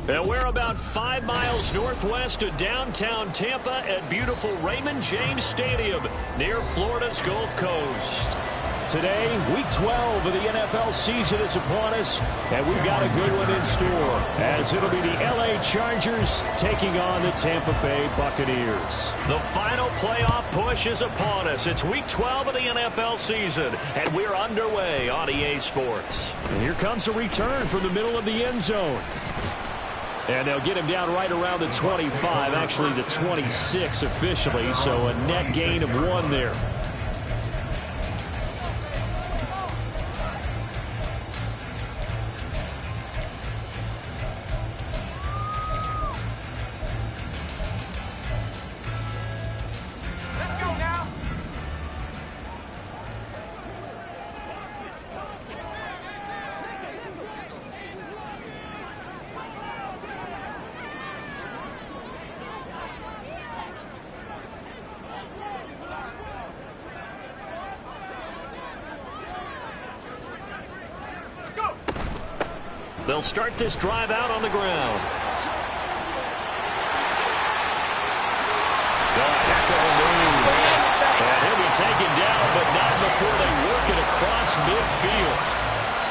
And we're about 5 miles northwest of downtown Tampa at beautiful Raymond James Stadium near Florida's Gulf Coast. Today, Week 12 of the NFL season is upon us, and we've got a good one in store, as it'll be the LA Chargers taking on the Tampa Bay Buccaneers. The final playoff push is upon us. It's Week 12 of the NFL season, and we're underway on EA Sports. And here comes a return from the middle of the end zone. And they'll get him down right around the 25, actually the 26 officially, so a net gain of 1 there. They'll start this drive out on the ground. Heck of a move. And he'll be taken down, but not before they work it across midfield.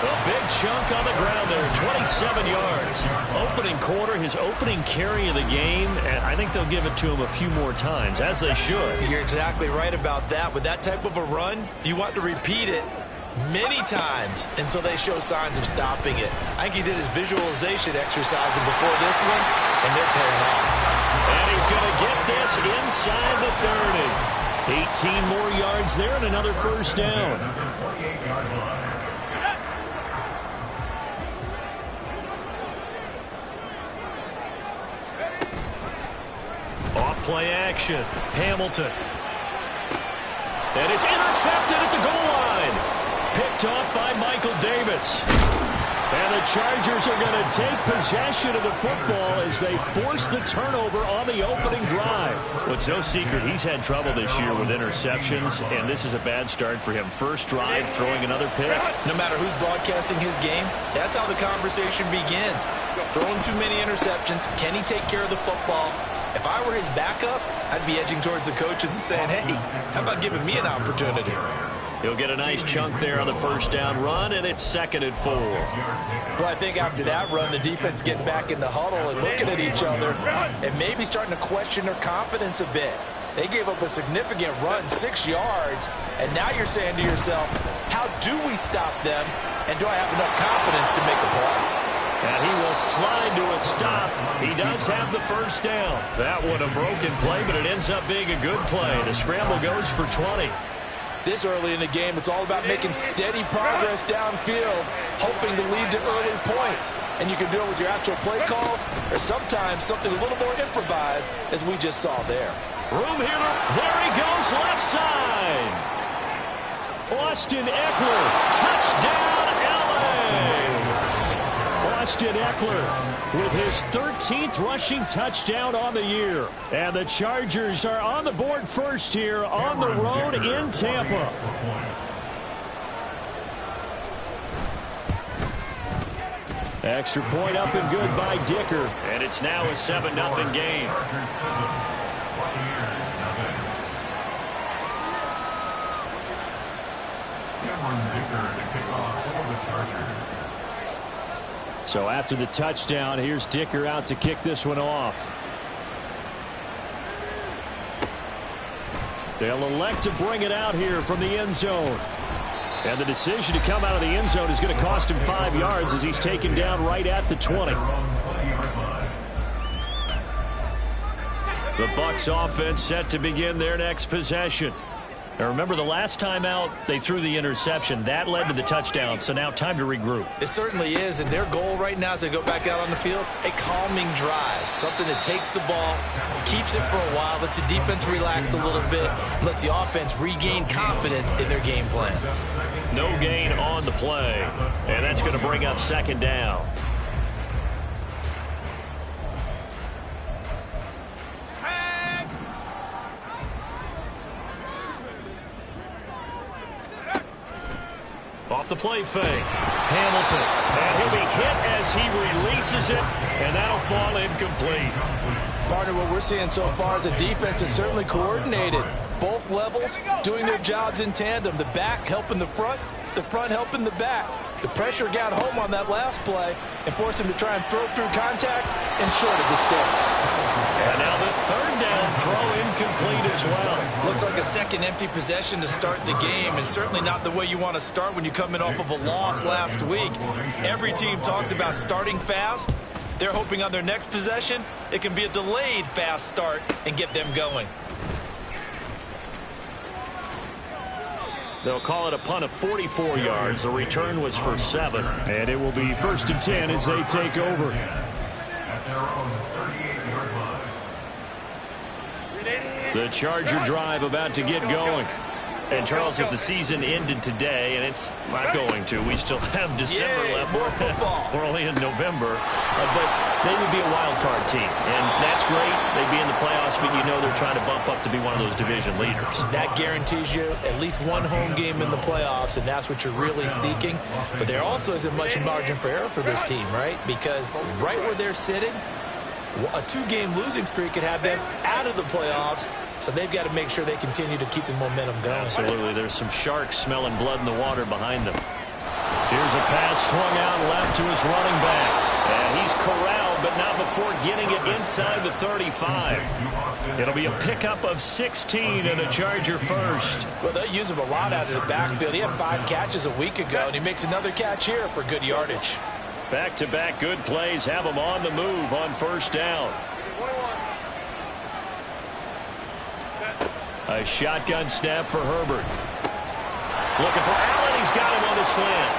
A big chunk on the ground there, 27 yards. Opening quarter, his opening carry of the game, and I think they'll give it to him a few more times, as they should. You're exactly right about that. With that type of a run, you want to repeat it many times until they show signs of stopping it. I think he did his visualization exercise before this one, and they're paying off. And he's going to get this inside the 30. 18 more yards there and another first down. Off play action. Hamilton. And it's intercepted at the goal line. Picked off by Michael Davis. And the Chargers are going to take possession of the football as they force the turnover on the opening drive. Well, it's no secret he's had trouble this year with interceptions, and this is a bad start for him. First drive, throwing another pick. No matter who's broadcasting his game, that's how the conversation begins. Throwing too many interceptions, can he take care of the football? If I were his backup, I'd be edging towards the coaches and saying, hey, how about giving me an opportunity? He'll get a nice chunk there on the first down run, and it's 2nd and 4. Well, I think after that run, the defense is getting back in the huddle and looking at each other and maybe starting to question their confidence a bit. They gave up a significant run, 6 yards, and now you're saying to yourself, how do we stop them, and do I have enough confidence to make a play? And he will slide to a stop. He does have the first down. That one a broken play, but it ends up being a good play. The scramble goes for 20. This early in the game, it's all about making steady progress downfield, hoping to lead to early points. And you can do it with your actual play calls, or sometimes something a little more improvised, as we just saw there. Room here. There he goes, left side. Austin Eckler, touchdown, LA. Austin Eckler with his 13th rushing touchdown on the year. And the Chargers are on the board first here on the road in Tampa. Extra point up and good by Dicker. And it's now a 7-0 game. So after the touchdown, here's Dicker out to kick this one off. They'll elect to bring it out here from the end zone. And the decision to come out of the end zone is going to cost him 5 yards as he's taken down right at the 20. The Bucs offense set to begin their next possession. Now remember, the last time out, they threw the interception. That led to the touchdown, so now time to regroup. It certainly is, and their goal right now as they go back out on the field, a calming drive. Something that takes the ball, keeps it for a while, lets the defense relax a little bit, lets the offense regain confidence in their game plan. No gain on the play, and that's going to bring up 2nd down. Off the play fake. Hamilton. And he'll be hit as he misses it, and that'll fall incomplete. Partner, what we're seeing so far is a defense is certainly coordinated. Both levels doing their jobs in tandem. The back helping the front helping the back. The pressure got home on that last play and forced him to try and throw through contact and short of the sticks. And now the third down throw incomplete as well. Looks like a second empty possession to start the game, and certainly not the way you want to start when you're coming off of a loss last week. Every team talks about starting fast. They're hoping on their next possession it can be a delayed fast start and get them going. They'll call it a punt of 44 yards. The return was for 7. And it will be 1st and 10 as they take over. The Charger drive about to get going. And, Charles, if the season ended today, and it's not going to, we still have December left. More football. We're only in November. But they would be a wild card team. And that's great. They'd be in the playoffs, but you know they're trying to bump up to be one of those division leaders. That guarantees you at least one home game in the playoffs, and that's what you're really seeking. But there also isn't much margin for error for this team, right? Because right where they're sitting, a 2-game losing streak could have them out of the playoffs, so they've got to make sure they continue to keep the momentum going. Absolutely. There's some sharks smelling blood in the water behind them. Here's a pass swung out left to his running back. And he's corralled, but not before getting it inside the 35. It'll be a pickup of 16 and a Charger first. Well, they'll use him a lot out of the backfield. He had 5 catches a week ago, and he makes another catch here for good yardage. Back-to-back good plays have him on the move on first down. A shotgun snap for Herbert. Looking for Allen. He's got him on the slant.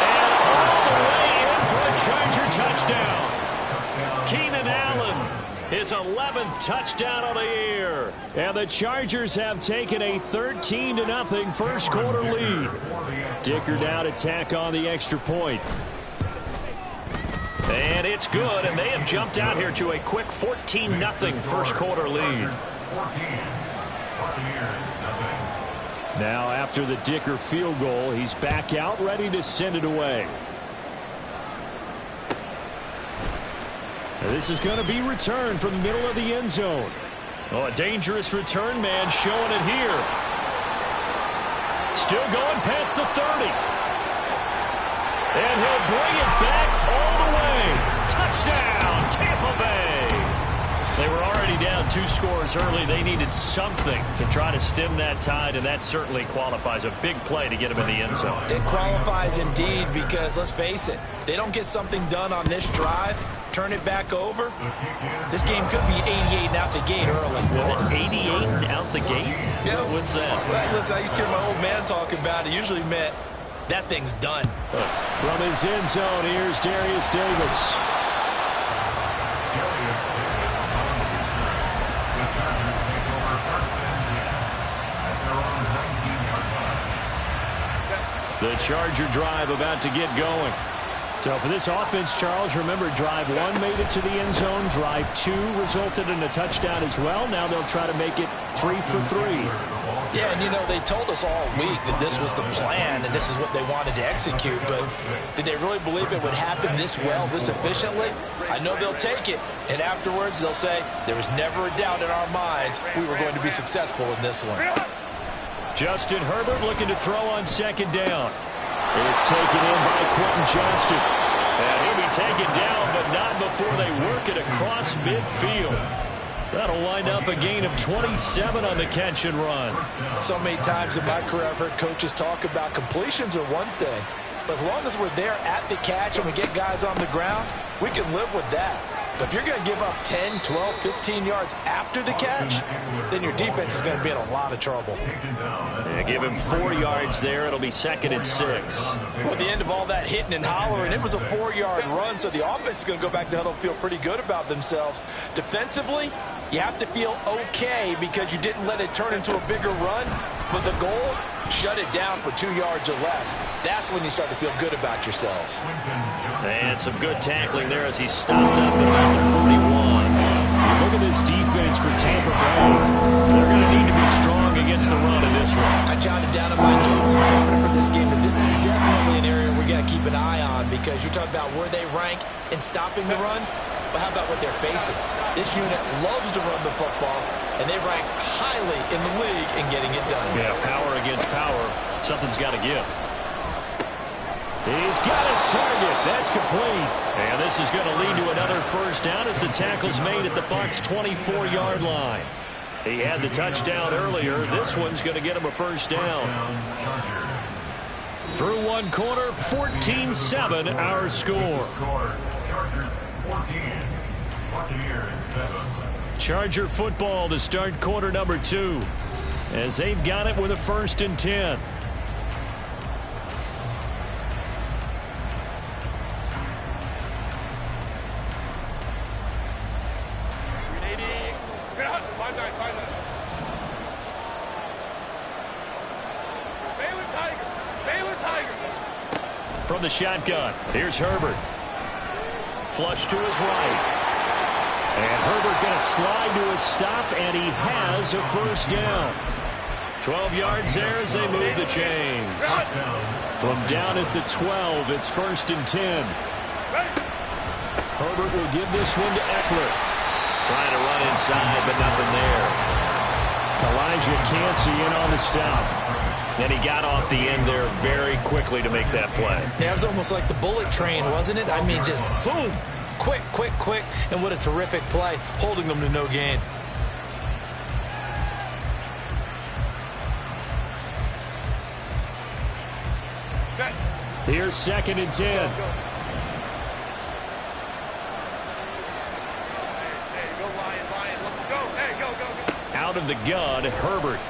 And all the way in for a Charger touchdown. Keenan Allen, his 11th touchdown of the year. And the Chargers have taken a 13-0 first quarter lead. Dicker now to tack on the extra point. And it's good, and they have jumped out here to a quick 14-0 first quarter lead. Now after the Dicker field goal, he's back out ready to send it away. Now this is going to be returned from the middle of the end zone. Oh, a dangerous return man showing it here. Still going past the 30. And he'll bring it back all the way. Touchdown, Tampa Bay. They were already down 2 scores early. They needed something to try to stem that tide, and that certainly qualifies. A big play to get them in the end zone. It qualifies indeed because, let's face it, they don't get something done on this drive, turn it back over, this game could be 88 and out the gate early. What, 88 and out the gate? Yeah. What's that? Right, listen, I used to hear my old man talk about it. Usually meant that thing's done. From his end zone, here's Darius Davis. The Charger drive about to get going. So for this offense, Charles, remember drive 1 made it to the end zone. Drive 2 resulted in a touchdown as well. Now they'll try to make it 3 for 3. Yeah, and you know, they told us all week that this was the plan and this is what they wanted to execute, but did they really believe it would happen this well, this efficiently? I know they'll take it, and afterwards they'll say, there was never a doubt in our minds we were going to be successful in this one. Justin Herbert looking to throw on second down. It's taken in by Quentin Johnston. And he'll be taken down, but not before they work it across midfield. That'll wind up a gain of 27 on the catch and run. So many times in my career I've heard coaches talk about completions are one thing, but as long as we're there at the catch and we get guys on the ground, we can live with that. But if you're going to give up 10, 12, 15 yards after the catch, then your defense is going to be in a lot of trouble. Yeah, give him 4 yards there. It'll be 2nd and 6. Well, at the end of all that hitting and hollering, it was a 4-yard run, so the offense is going to go back to huddle and feel pretty good about themselves. Defensively, you have to feel okay because you didn't let it turn into a bigger run, but the goal, shut it down for 2 yards or less. That's when you start to feel good about yourselves. And some good tackling there as he stopped up about the 41. Look at this defense for Tampa Bay. They're going to need to be strong against the run in this one. I jotted down in my notes and covered for this game that this is definitely an area we're got to keep an eye on, because you're talking about where they rank in stopping the run, but how about what they're facing? This unit loves to run the football, and they rank highly in the league in getting it done. Yeah, power against power. Something's got to give. He's got his target. That's complete. And this is going to lead to another first down as the tackle's made at the Bucs' 24-yard line. He had the touchdown earlier. This one's going to get him a first down. Through one quarter, 14-7 our score. Chargers 14, Buccaneers 7. Charger football to start quarter number 2, as they've got it with a 1st and 10. From the shotgun, here's Herbert. Flush to his right. And Herbert going to slide to a stop, and he has a first down. 12 yards there as they move the chains. From down at the 12, it's 1st and 10. Herbert will give this one to Eckler. Trying to run inside, but nothing there. Elijah Cansey in on the stop. And he got off the end there very quickly to make that play. Yeah, it was almost like the bullet train, wasn't it? I mean, just zoom. Quick, quick, quick. And what a terrific play, holding them to no gain. Here's 2nd and 10. Out of the gun, Herbert.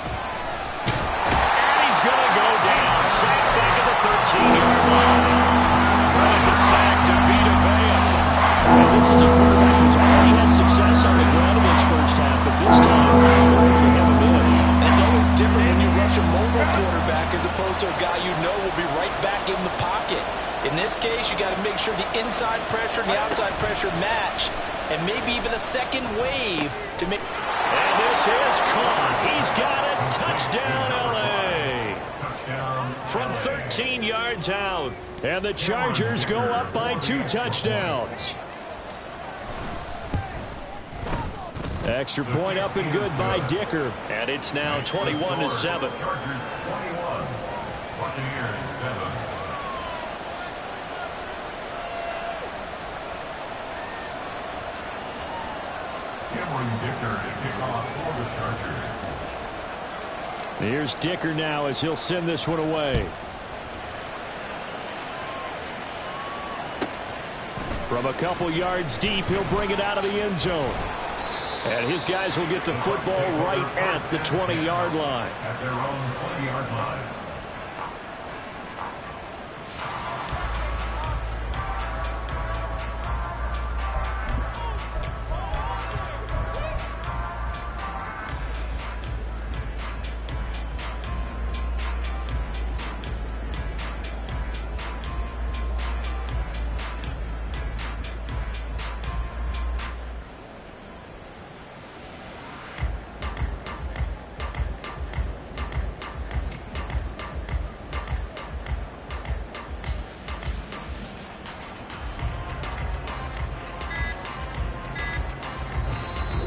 And he's going to go down. Sacked back at the 13-yard line. Credit the sack to Vita Vea. And this is a quarterback who's already had success on the ground in this first half, but this time they're able to have a minute. And it's always different when you rush a mobile quarterback as opposed to a guy you know will be right back in the pocket. In this case, you got to make sure the inside pressure and the outside pressure match, and maybe even a second wave to make. And this is caught. He's got it. Touchdown, L.A. From 13 yards out. And the Chargers go up by 2 touchdowns. Extra point up and good by Dicker. And it's now 21-7. Chargers 21, Buccaneers 7. Dicker to kick off for the Chargers. Here's Dicker now as he'll send this one away. From a couple yards deep, he'll bring it out of the end zone. And his guys will get the football right at the 20-yard line. At their own 20-yard line.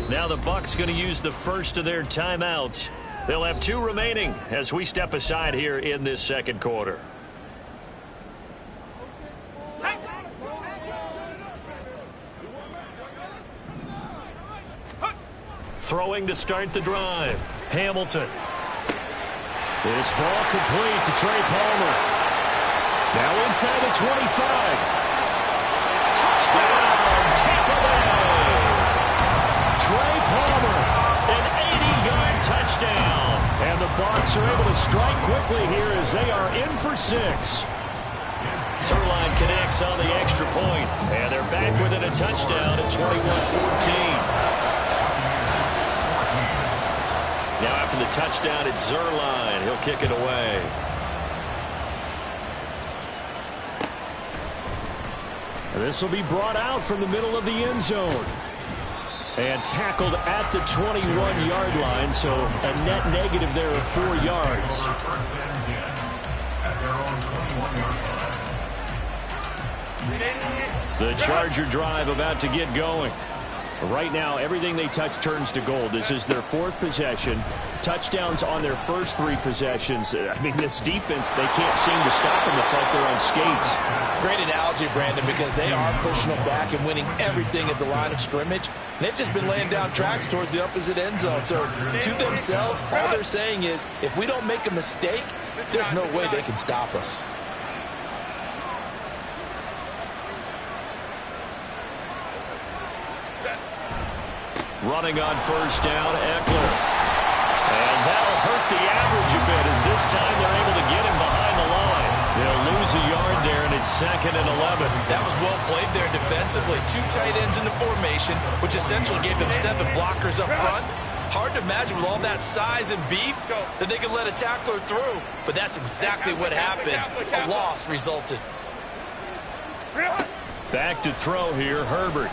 Now the Bucs going to use the first of their timeouts. They'll have 2 remaining as we step aside here in this second quarter. Throwing to start the drive. Hamilton. This ball complete to Trey Palmer. Now inside the 25. Touchdown, Tampa Bay. Trey Palmer, an 80-yard touchdown. And the Bucs are able to strike quickly here as they are in for 6. Zerline connects on the extra point, and they're back within a touchdown at 21-14. Now after the touchdown, it's Zerline. He'll kick it away. This will be brought out from the middle of the end zone. And tackled at the 21-yard line, so a net negative there of 4 yards. The Charger drive about to get going. Right now, everything they touch turns to gold. This is their 4th possession. Touchdowns on their first 3 possessions. I mean, this defense, they can't seem to stop them. It's like they're on skates. Great analogy, Brandon, because they are pushing them back and winning everything at the line of scrimmage. They've just been laying down tracks towards the opposite end zone. So to themselves, all they're saying is, if we don't make a mistake, there's no way they can stop us. Running on first down, Eckler. And that'll hurt the average a bit as this time they're able to get him behind the line. They'll lose a yard there, and it's 2nd and 11. That was well played there defensively. 2 tight ends in the formation, which essentially gave them 7 blockers up front. Hard to imagine with all that size and beef that they could let a tackler through. But that's exactly what happened. A loss resulted. Back to throw here, Herbert.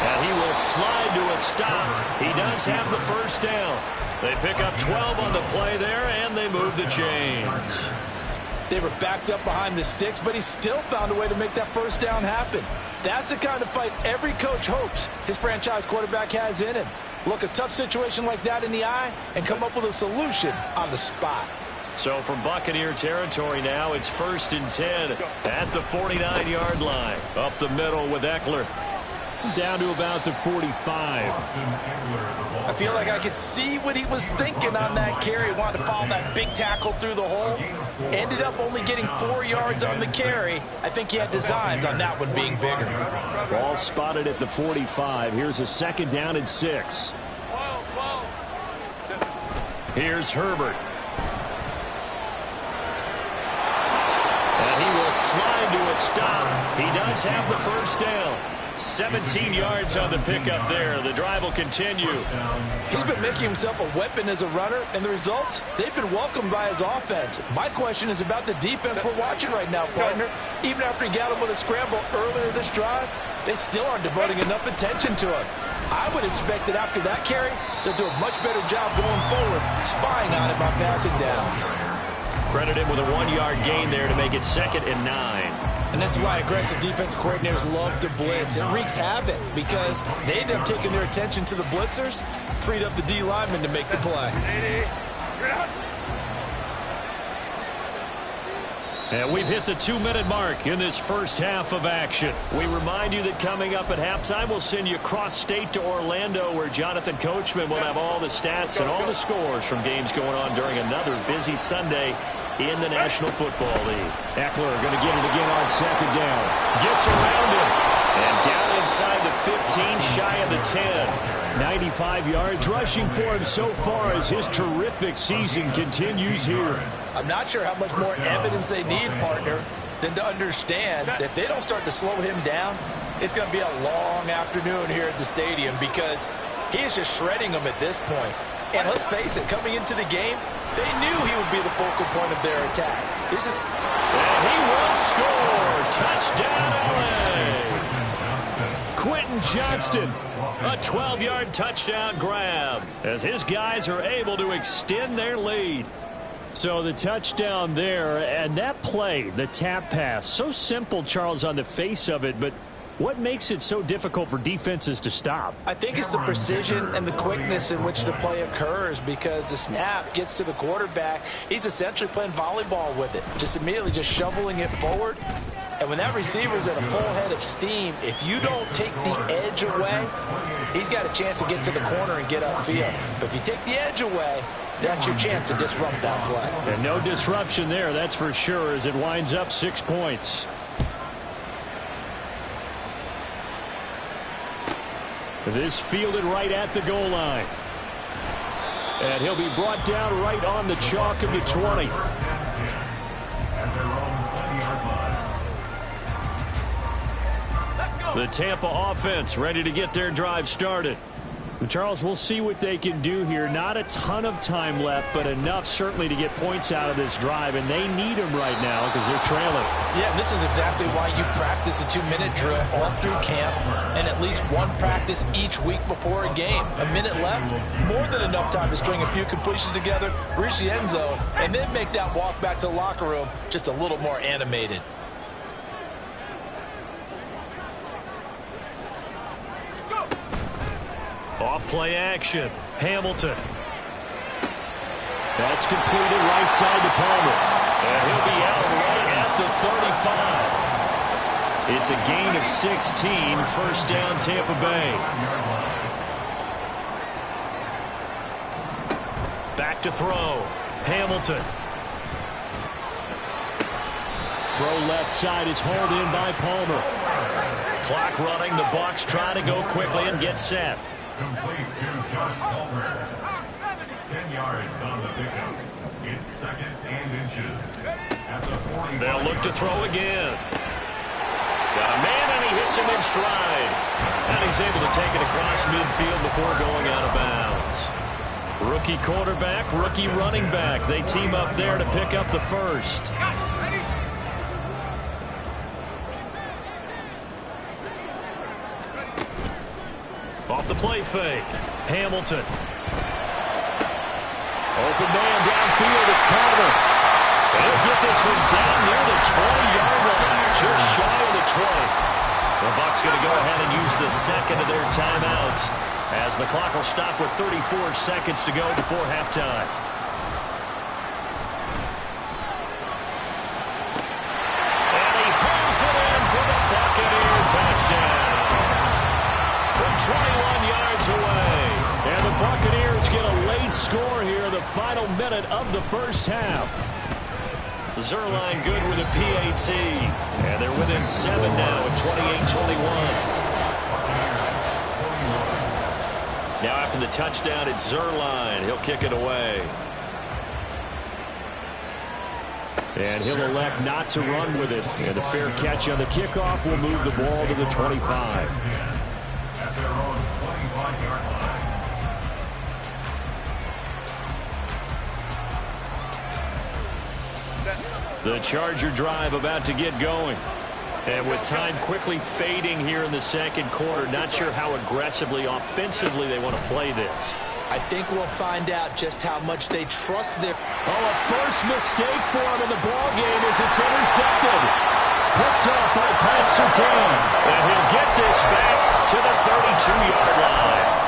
And he will slide to a stop. He does have the first down. They pick up 12 on the play there, and they move the chains. They were backed up behind the sticks, but he still found a way to make that first down happen. That's the kind of fight every coach hopes his franchise quarterback has in him. Look a tough situation like that in the eye and come up with a solution on the spot. So from Buccaneer territory now, it's 1st and 10 at the 49-yard line. Up the middle with Eckler. Down to about the 45. I feel like I could see what he was thinking on that carry. Wanted to follow that big tackle through the hole. Ended up only getting 4 yards on the carry. I think he had designs on that one being bigger. Ball spotted at the 45. Here's a 2nd down and 6. Here's Herbert. And he will slide to a stop. He does have the first down. 17 yards on the pickup there. The drive will continue. He's been making himself a weapon as a runner, and the results, they've been welcomed by his offense. My question is about the defense we're watching right now, partner. Even after he got him with a scramble earlier this drive, they still aren't devoting enough attention to him. I would expect that after that carry, they'll do a much better job going forward, spying on him on passing downs. Credit him with a 1-yard gain there to make it 2nd and 9. And this is why aggressive defensive coordinators love to blitz. It wreaks havoc because they end up taking their attention to the blitzers, freed up the D lineman to make the play. And we've hit the 2-minute mark in this first half of action. We remind you that coming up at halftime, we'll send you cross-state to Orlando, where Jonathan Coachman will have all the stats and all the scores from games going on during another busy Sunday in the National Football League. Eckler going to get it again on 2nd down. Gets around him. And down inside the 15, shy of the 10. 95 yards rushing for him so far as his terrific season continues here. I'm not sure how much more evidence they need, partner, than to understand that if they don't start to slow him down, it's going to be a long afternoon here at the stadium because he is just shredding them at this point. And let's face it, coming into the game, they knew he would be the focal point of their attack. And he will score. Touchdown, LA. Quentin Johnston, a 12-yard touchdown grab as his guys are able to extend their lead. So the touchdown there, and that play, the tap pass, so simple, Charles, on the face of it, but what makes it so difficult for defenses to stop? I think it's the precision and the quickness in which the play occurs because the snap gets to the quarterback. He's essentially playing volleyball with it, just immediately just shoveling it forward. And when that receiver's at a full head of steam, if you don't take the edge away, he's got a chance to get to the corner and get upfield. But if you take the edge away, that's your chance to disrupt that play. And no disruption there, that's for sure, as it winds up 6 points. This fielded right at the goal line. And he'll be brought down right on the chalk of the 20. The Tampa offense ready to get their drive started. Charles, we'll see what they can do here. Not a ton of time left, but enough certainly to get points out of this drive, and they need them right now because they're trailing. Yeah, and this is exactly why you practice a 2-minute drill all through camp and at least one practice each week before a game. A minute left, more than enough time to string a few completions together, reach the end zone, and then make that walk back to the locker room just a little more animated. Off play action. Hamilton. That's completed right side to Palmer. And he'll be out right at the 35. It's a gain of 16. First down, Tampa Bay. Back to throw. Hamilton. Throw left side is hauled in by Palmer. Clock running. The Bucs trying to go quickly and get set. Complete to Josh Palmer. 10 yards on the pickup. It's 2nd and inches. At the 40. They'll look to throw again. Got a man, and he hits him in stride. And he's able to take it across midfield before going out of bounds. Rookie quarterback, rookie running back. They team up there to pick up the first. Off the play fake. Hamilton. Open man downfield. It's Palmer. They'll get this one down near the 20-yard line. Just shy of the 20. The Bucs going to go ahead and use the second of their timeouts as the clock will stop with 34 seconds to go before halftime. And he pulls it in for the Buccaneer touchdown. From 21 yards away. And the Buccaneers get a late score here, the final minute of the first half. Zerline good with a PAT. And they're within 7 now at 28-21. Now after the touchdown, it's Zerline. He'll kick it away. And he'll elect not to run with it. And a fair catch on the kickoff will move the ball to the 25. At their own 25-yard line. The Charger drive about to get going. And with time quickly fading here in the second quarter, not sure how aggressively, offensively they want to play this. I think we'll find out just how much they trust their... Oh, a first mistake for him in the ballgame as it's intercepted. Picked up by Pat Surtain. And he'll get this back to the 32-yard line.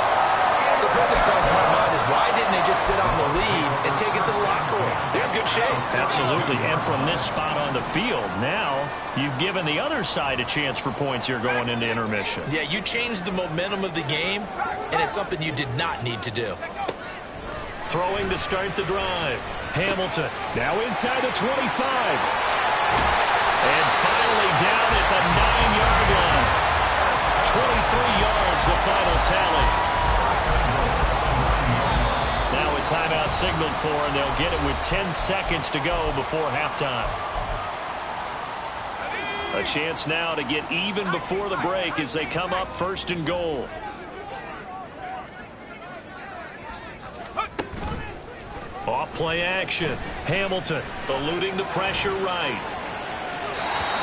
So the first thing that crosses my mind is why didn't they just sit on the lead and take it to the locker room? They're in good shape. Absolutely. And from this spot on the field, now you've given the other side a chance for points here going into intermission. Yeah, you changed the momentum of the game, and it's something you did not need to do. Throwing to start the drive. Hamilton now inside the 25. And finally down at the 9-yard line. 23 yards, the final tally. Now a timeout signaled for, and they'll get it with 10 seconds to go before halftime. A chance now to get even before the break as they come up 1st and goal. Off play action. Hamilton eluding the pressure right.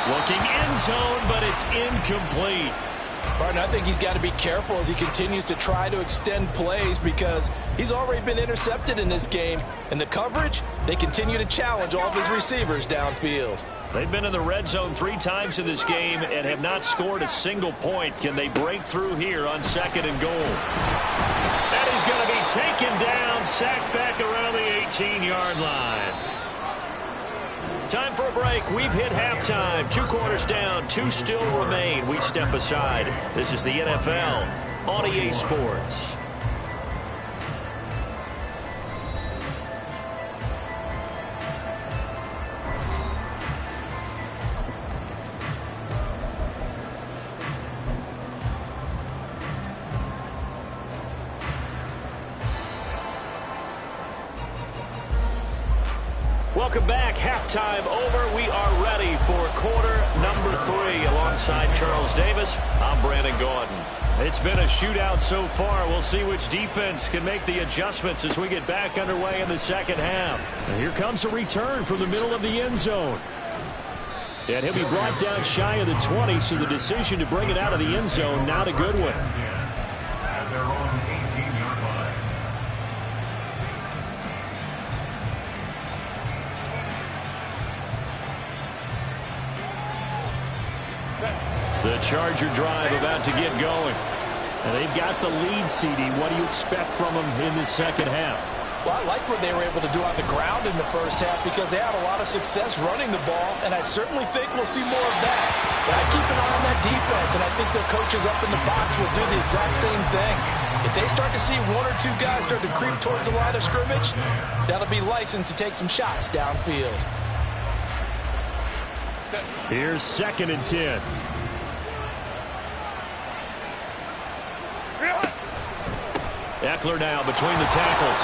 Looking end zone, but it's incomplete. Martin, I think he's got to be careful as he continues to try to extend plays because he's already been intercepted in this game. And the coverage, they continue to challenge all of his receivers downfield. They've been in the red zone 3 times in this game and have not scored a single point. Can they break through here on 2nd and goal? And he's going to be taken down, sacked back around the 18-yard line. Time for a break. We've hit halftime. 2 quarters down, 2 still remain. We step aside. This is the NFL on EA Sports. Welcome back. Halftime over. We are ready for quarter number 3 along Alongside Charles Davis, I'm Brandon Gaudin. It's been a shootout so far. We'll see which defense can make the adjustments as we get back underway in the second half. And here comes a return from the middle of the end zone. And he'll be brought down shy of the 20, so the decision to bring it out of the end zone, not a good one. At their own 18-yard line. The Charger drive about to get going. And they've got the lead, CD. What do you expect from them in the second half? Well, I like what they were able to do on the ground in the first half because they had a lot of success running the ball, and I certainly think we'll see more of that. But I keep an eye on that defense, and I think their coaches up in the box will do the exact same thing. If they start to see one or two guys start to creep towards the line of scrimmage, that'll be licensed to take some shots downfield. Here's 2nd and 10. Eckler now between the tackles.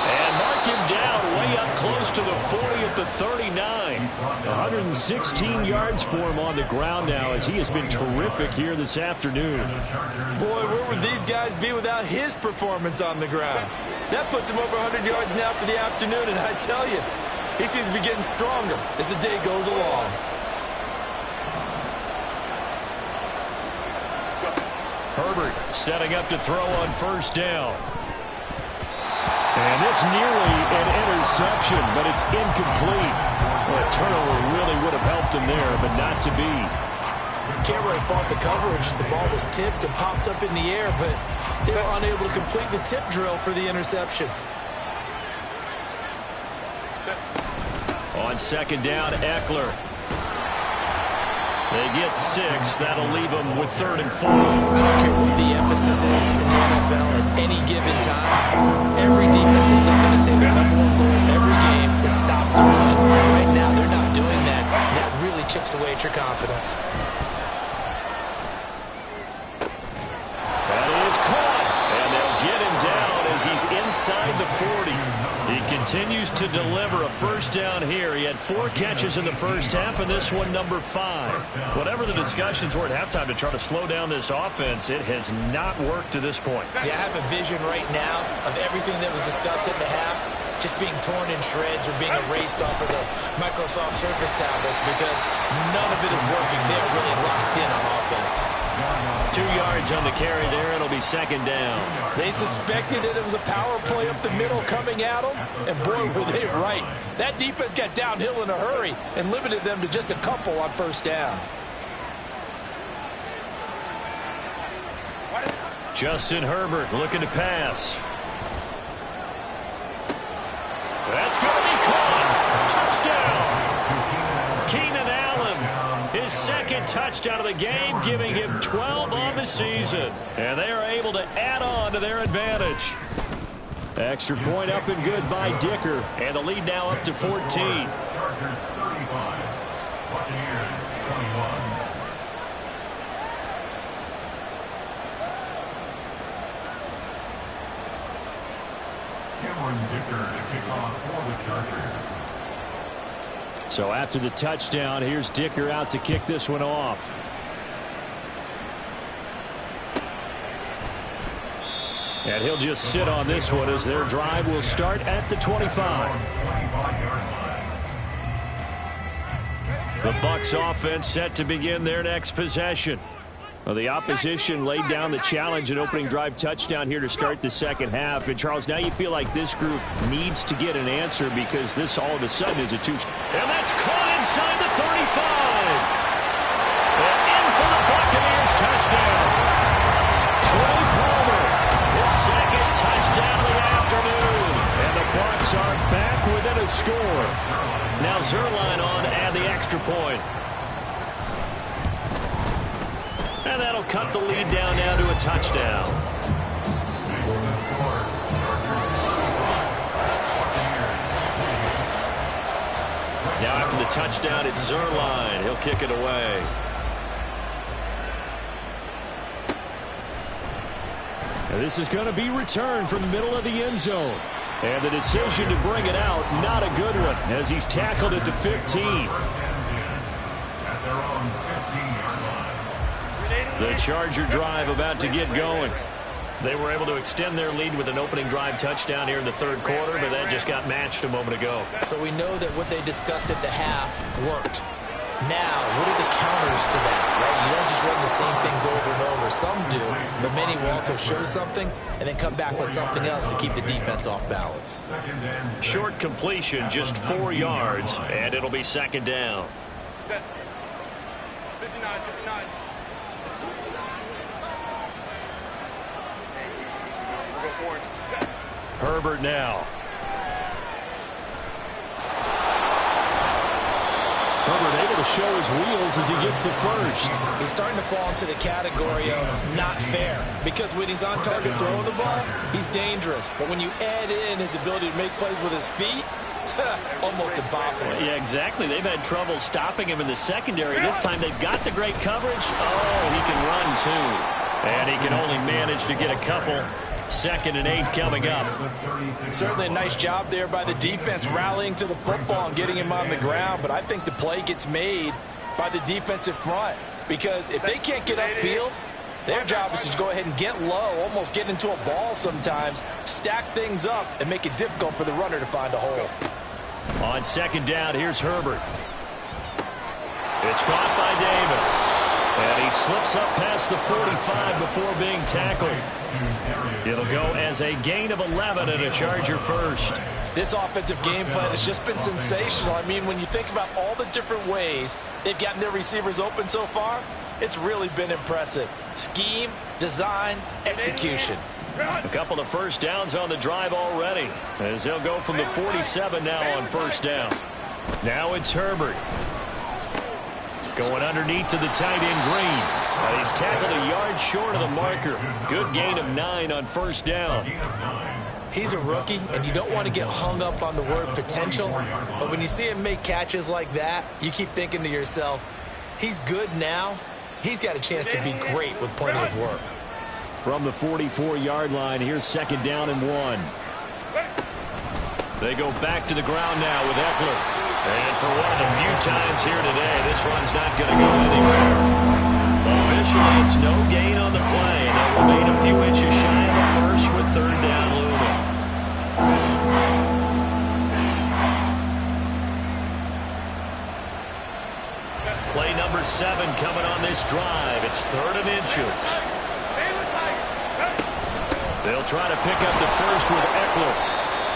And mark him down way up close to the 40 at the 39. 116 yards for him on the ground now as he has been terrific here this afternoon. Boy, where would these guys be without his performance on the ground? That puts him over 100 yards now for the afternoon, and I tell you, he seems to be getting stronger as the day goes along. Herbert setting up to throw on first down. And this nearly an interception, but it's incomplete. Well, a turnover really would have helped him there, but not to be. Can't really fault the coverage. The ball was tipped and popped up in the air, but they were unable to complete the tip drill for the interception. On 2nd down, Eckler. They get 6. That'll leave them with 3rd and 4. I don't care what the emphasis is in the NFL at any given time. Every defense is still going to say their number one goal every game is stop the run. And right now, they're not doing that. That really chips away at your confidence. That is caught. And they'll get him down as he's inside the 40. He continues to deliver a first down here. He had 4 catches in the first half, and this one number 5. Whatever the discussions were at halftime to try to slow down this offense, it has not worked to this point. Yeah, I have a vision right now of everything that was discussed at the half just being torn in shreds or being erased off of the Microsoft Surface tablets because none of it is working. They are really locked in on offense. 2 yards on the carry there. It'll be 2nd down. They suspected it was a power play up the middle coming at them, and boy, were they right. That defense got downhill in a hurry and limited them to just a couple on first down. Justin Herbert looking to pass. That's going to be caught. Touchdown. Keenan Allen, his 2nd touchdown of the game, giving him 12 on the season. And they are able to add on to their advantage. Extra point up and good by Dicker. And the lead now up to 14. Chargers 35. Buccaneers 21. Cameron Dicker to kick off for the Chargers. So after the touchdown, here's Dicker out to kick this one off. And he'll just sit on this one as their drive will start at the 25. The Bucs offense set to begin their next possession. Well, the opposition laid down the challenge and opening drive touchdown here to start the second half. And, Charles, now you feel like this group needs to get an answer because this all of a sudden is a two. And that's caught inside the 35. And in for the Buccaneers touchdown. Trey Palmer, his 2nd touchdown of the afternoon. And the Bucs are back within a score. Now Zerline on to add the extra point. And that'll cut the lead down now to a touchdown. Now after the touchdown, it's Zerline. He'll kick it away. And this is going to be returned from the middle of the end zone. And the decision to bring it out, not a good one, as he's tackled at the 15. their own 15-yard line. The Charger drive about to get going. They were able to extend their lead with an opening drive touchdown here in the third quarter, but that just got matched a moment ago. So we know that what they discussed at the half worked. Now, what are the counters to that, right? You don't just run the same things over and over. Some do, but many will also show something and then come back with something else to keep the defense off balance. Short completion, just 4 yards, and it'll be second down. 59. Herbert now. Herbert able to show his wheels as he gets the first. He's starting to fall into the category of not fair, because when he's on target throwing the ball, he's dangerous. But when you add in his ability to make plays with his feet, almost impossible. Yeah, exactly. They've had trouble stopping him in the secondary. This time they've got the great coverage. Oh, he can run too. And he can only manage to get a couple. 2nd and 8 coming up. Certainly a nice job there by the defense rallying to the football and getting him on the ground, but I think the play gets made by the defensive front, because if they can't get upfield, their job is to go ahead and get low, almost get into a ball sometimes, stack things up, and make it difficult for the runner to find a hole. On 2nd down, here's Herbert. It's caught by Davis. And he slips up past the 45 before being tackled. It'll go as a gain of 11 and a Charger first. This offensive game plan has just been sensational. I mean, when you think about all the different ways they've gotten their receivers open so far, it's really been impressive. Scheme, design, execution. A couple of first downs on the drive already, as they'll go from the 47 now on first down. Now it's Herbert. Going underneath to the tight end Green. He's tackled a yard short of the marker. Good gain of 9 on first down. He's a rookie, and you don't want to get hung up on the word potential. But when you see him make catches like that, you keep thinking to yourself, he's good now. He's got a chance to be great with plenty of work. From the 44-yard line, here's 2nd down and 1. They go back to the ground now with Eckler. And for one of the few times here today, this run's not going to go anywhere. Officially, it's no gain on the play. They'll remain a few inches shy of the first with 3rd down looming. Play number 7 coming on this drive. It's 3rd and inches. They'll try to pick up the first with Eckler.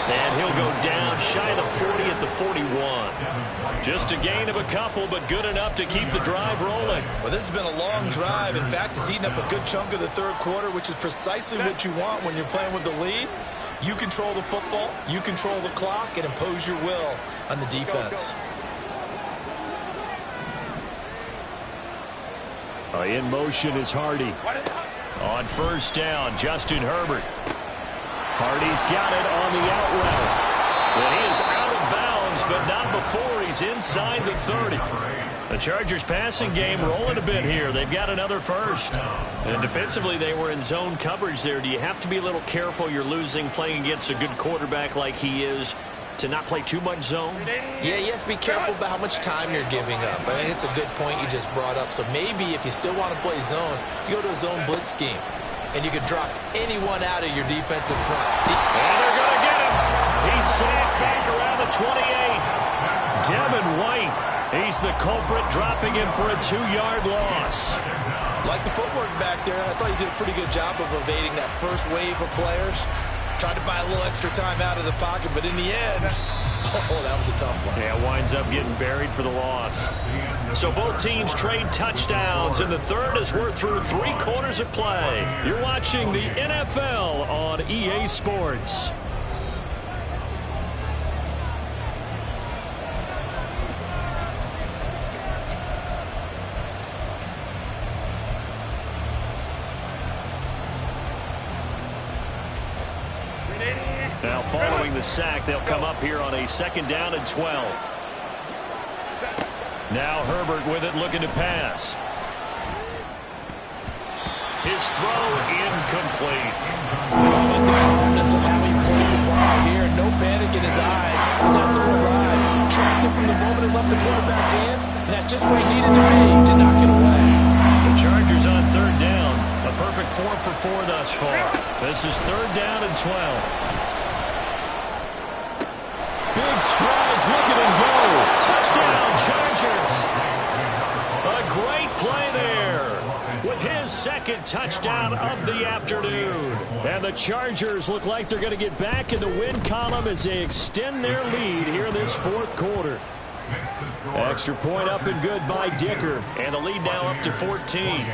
And he'll go down shy of the 40 at the 41. Just a gain of a couple, but good enough to keep the drive rolling. Well, this has been a long drive. In fact, it's eaten up a good chunk of the 3rd quarter, which is precisely what you want when you're playing with the lead. You control the football, you control the clock, and impose your will on the defense. In motion is Hardy. On first down, Justin Herbert. Hardy's got it on the out route. But he is out of bounds, but not before he's inside the 30. The Chargers passing game rolling a bit here. They've got another first. And defensively, they were in zone coverage there. Do you have to be a little careful? You're losing playing against a good quarterback like he is to not play too much zone? Yeah, you have to be careful about how much time you're giving up. I think it's a good point you just brought up. So maybe if you still want to play zone, you go to a zone blitz scheme. And you can drop anyone out of your defensive front. And they're going to get him. He's sacked back around the 28. Devin White, he's the culprit, dropping him for a 2-yard loss. Like the footwork back there, I thought he did a pretty good job of evading that first wave of players. Tried to buy a little extra time out of the pocket, but in the end, oh, that was a tough one. Yeah, winds up getting buried for the loss. So both teams trade touchdowns, and the third as we're through 3 quarters of play. You're watching the NFL on EA Sports. Now following the sack, they'll come up here on a 2nd down and 12. Now Herbert with it, looking to pass. His throw incomplete. But the calmness of how he played the ball smile here, no panic in his eyes as that throw arrived. Tracked it from the moment it left the quarterback's hand, and that's just where he needed to be to knock it away. The Chargers on third down. A perfect 4 for 4 thus far. This is third down and 12. Big strides, look at him go. Touchdown, Chargers. A great play there with his second touchdown of the afternoon. And the Chargers look like they're going to get back in the win column as they extend their lead here in this fourth quarter. Extra point up and good by Dicker. And the lead now up to 14.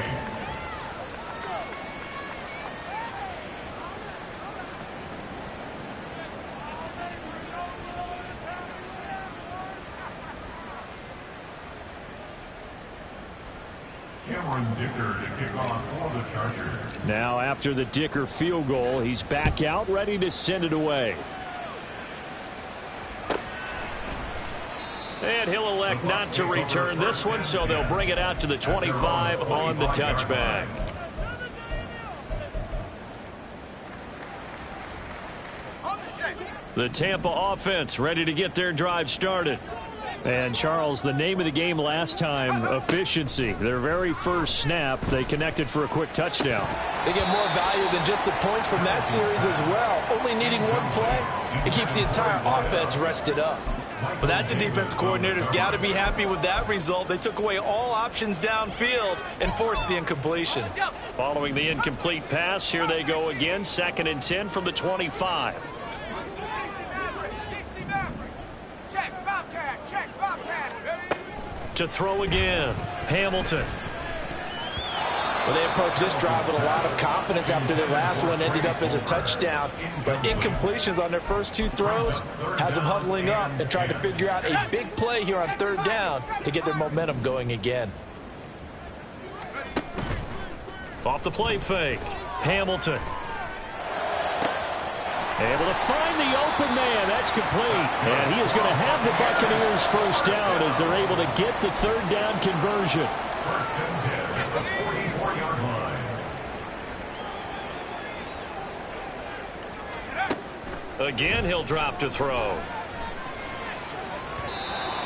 Now after the Dicker field goal, he's back out ready to send it away. And he'll elect not to return this one, so they'll bring it out to the 25 on the touchback. The Tampa offense ready to get their drive started. And, Charles, the name of the game last time, efficiency. Their very first snap, they connected for a quick touchdown. They get more value than just the points from that series as well. Only needing one play, it keeps the entire offense rested up. But that's a defense coordinator's got to be happy with that result. They took away all options downfield and forced the incompletion. Following the incomplete pass, here they go again. 2nd and 10 from the 25. To throw again, Hamilton. Well, they approached this drive with a lot of confidence after their last one ended up as a touchdown. But incompletions on their first 2 throws has them huddling up and trying to figure out a big play here on third down to get their momentum going again. Off the play fake, Hamilton. Able to find the open man. That's complete. And he is going to have the Buccaneers first down as they're able to get the third down conversion. First and 10 at the 44-yard line. Again, he'll drop to throw.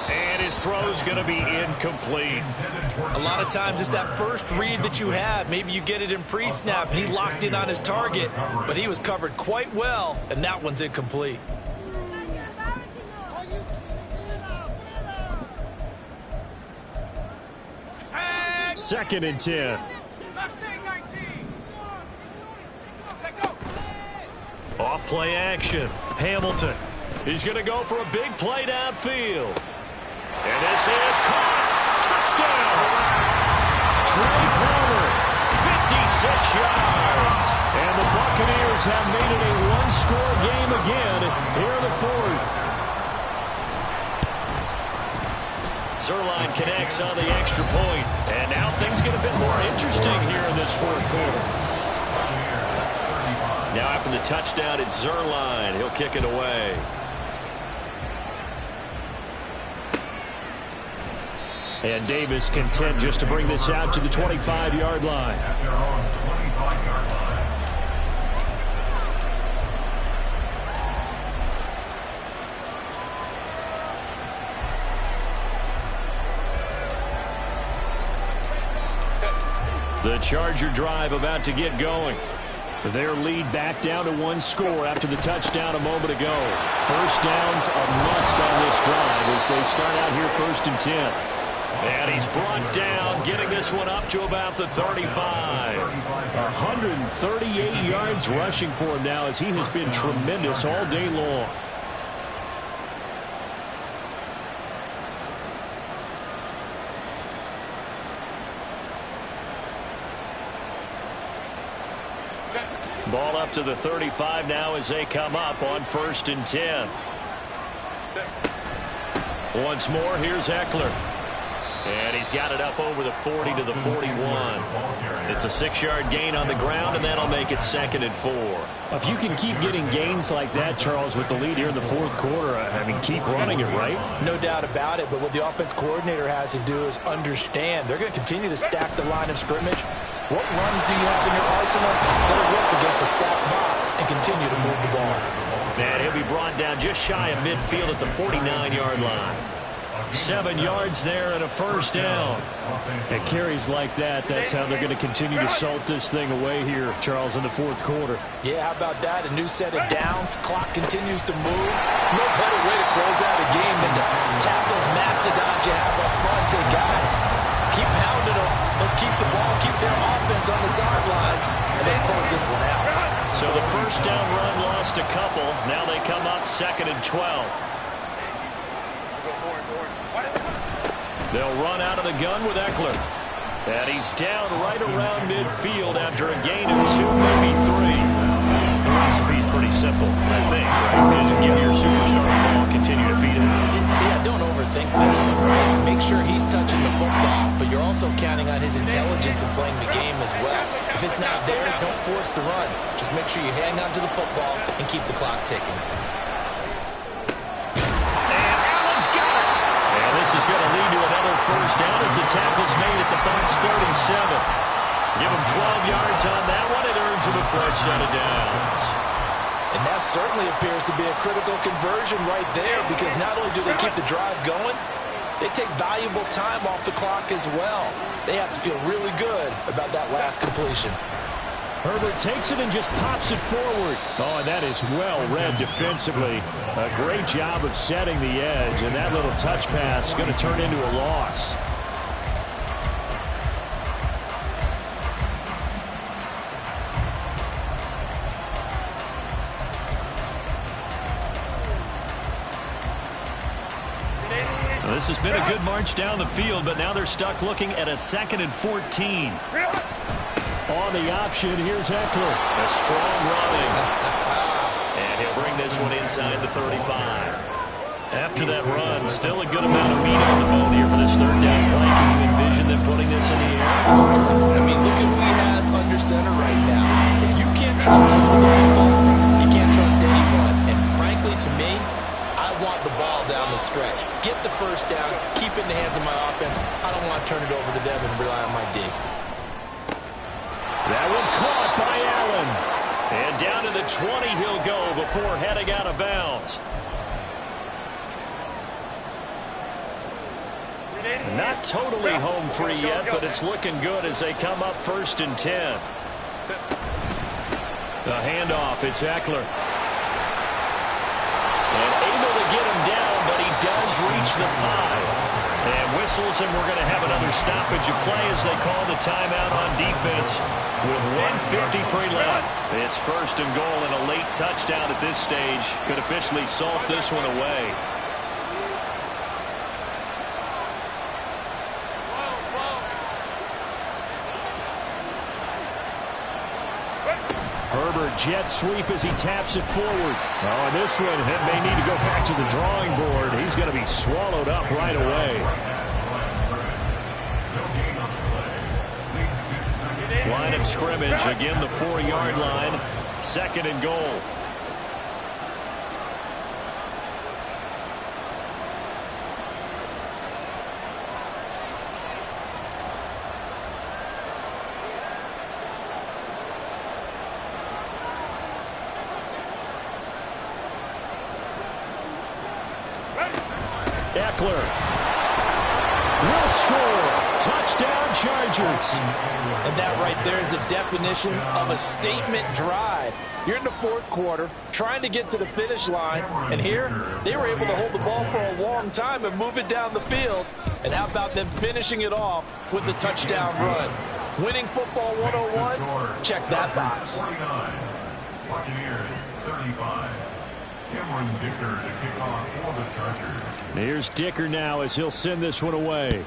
And his throw's going to be incomplete. A lot of times it's that first read that you have. Maybe you get it in pre-snap and he locked in on his target, but he was covered quite well, and that one's incomplete. Second and 10. Off play action. Hamilton. He's going to go for a big play downfield. And this is caught. Touchdown. Trey Palmer, 56 yards. And the Buccaneers have made it a one-score game again here in the fourth. Zerline connects on the extra point. And now things get a bit more interesting here in this fourth quarter. Now after the touchdown, it's Zerline. He'll kick it away. And Davis content just to bring this out to the 25-yard line. At their own 25-yard line. The Charger drive about to get going. Their lead back down to 1 score after the touchdown a moment ago. First down's a must on this drive as they start out here 1st and 10. And he's brought down, getting this one up to about the 35. 138 yards rushing for him now as he has been tremendous all day long. Ball up to the 35 now as they come up on 1st and 10. Once more, here's Eckler. And he's got it up over the 40 to the 41. It's a 6-yard gain on the ground, and that'll make it 2nd and 4. If you can keep getting gains like that, Charles, with the lead here in the fourth quarter, I mean, keep running it, right? No doubt about it, but what the offense coordinator has to do is understand. They're going to continue to stack the line of scrimmage. What runs do you have in your arsenal that'll work against a stacked box and continue to move the ball? And he'll be brought down just shy of midfield at the 49-yard line. 7 yards there and a first down. At carries like that, that's how they're going to continue to salt this thing away here, Charles, in the fourth quarter. Yeah, how about that? A new set of downs. Clock continues to move. No better way to close out a game than to tap those mastodons you have up front. Say, guys, keep pounding them. Let's keep the ball, keep their offense on the sidelines, and let's close this one out. So the first down run lost a couple. Now they come up 2nd and 12. They'll run out of the gun with Eckler. And he's down right around midfield after a gain of 2, maybe 3. The recipe's pretty simple, I think, right? Just give your superstar the ball, continue to feed him. Yeah, don't overthink this one, right? Make sure he's touching the football, but you're also counting on his intelligence in playing the game as well. If it's not there, don't force the run. Just make sure you hang on to the football and keep the clock ticking. This is going to lead to another first down as the tackle's made at the Bucs 37. Give him 12 yards on that one. It earns him a fresh set of downs. And that certainly appears to be a critical conversion right there, because not only do they keep the drive going, they take valuable time off the clock as well. They have to feel really good about that last completion. Herbert takes it and just pops it forward. Oh, and that is well read defensively. A great job of setting the edge, and that little touch pass is going to turn into a loss. Well, this has been a good march down the field, but now they're stuck looking at a 2nd and 14. On the option, here's Eckler. A strong running. And he'll bring this one inside the 35. After that run, still a good amount of meat on the bone here for this third down play. Can you envision them putting this in the air? Totally. I mean, look at who he has under center right now. If you can't trust him with the football, you can't trust anyone. And frankly, to me, I want the ball down the stretch. Get the first down, keep it in the hands of my offense. I don't want to turn it over to them and rely on my D. That one caught by Allen. And down to the 20 he'll go before heading out of bounds. Not totally home free yet, but it's looking good as they come up 1st and 10. The handoff, it's Eckler. And able to get him down, but he does reach the 5. And whistles, and we're going to have another stoppage of play as they call the timeout on defense with 1:53 left. It's 1st and goal, and a late touchdown at this stage could officially salt this one away. Herbert jet sweep as he taps it forward. Oh, and this one may need to go back to the drawing board. He's going to be swallowed up right away. Line of scrimmage, again the 4-yard line. 2nd and goal. Eckler will score. Touchdown, Chargers. And that right there is the definition of a statement drive. You're in the 4th quarter, trying to get to the finish line, and here they were able to hold the ball for a long time and move it down the field. And how about them finishing it off with the touchdown run? Winning football 101? Check that box. 49. Buccaneers 35. Cameron Dicker to kick off for the Chargers. Here's Dicker now as he'll send this one away.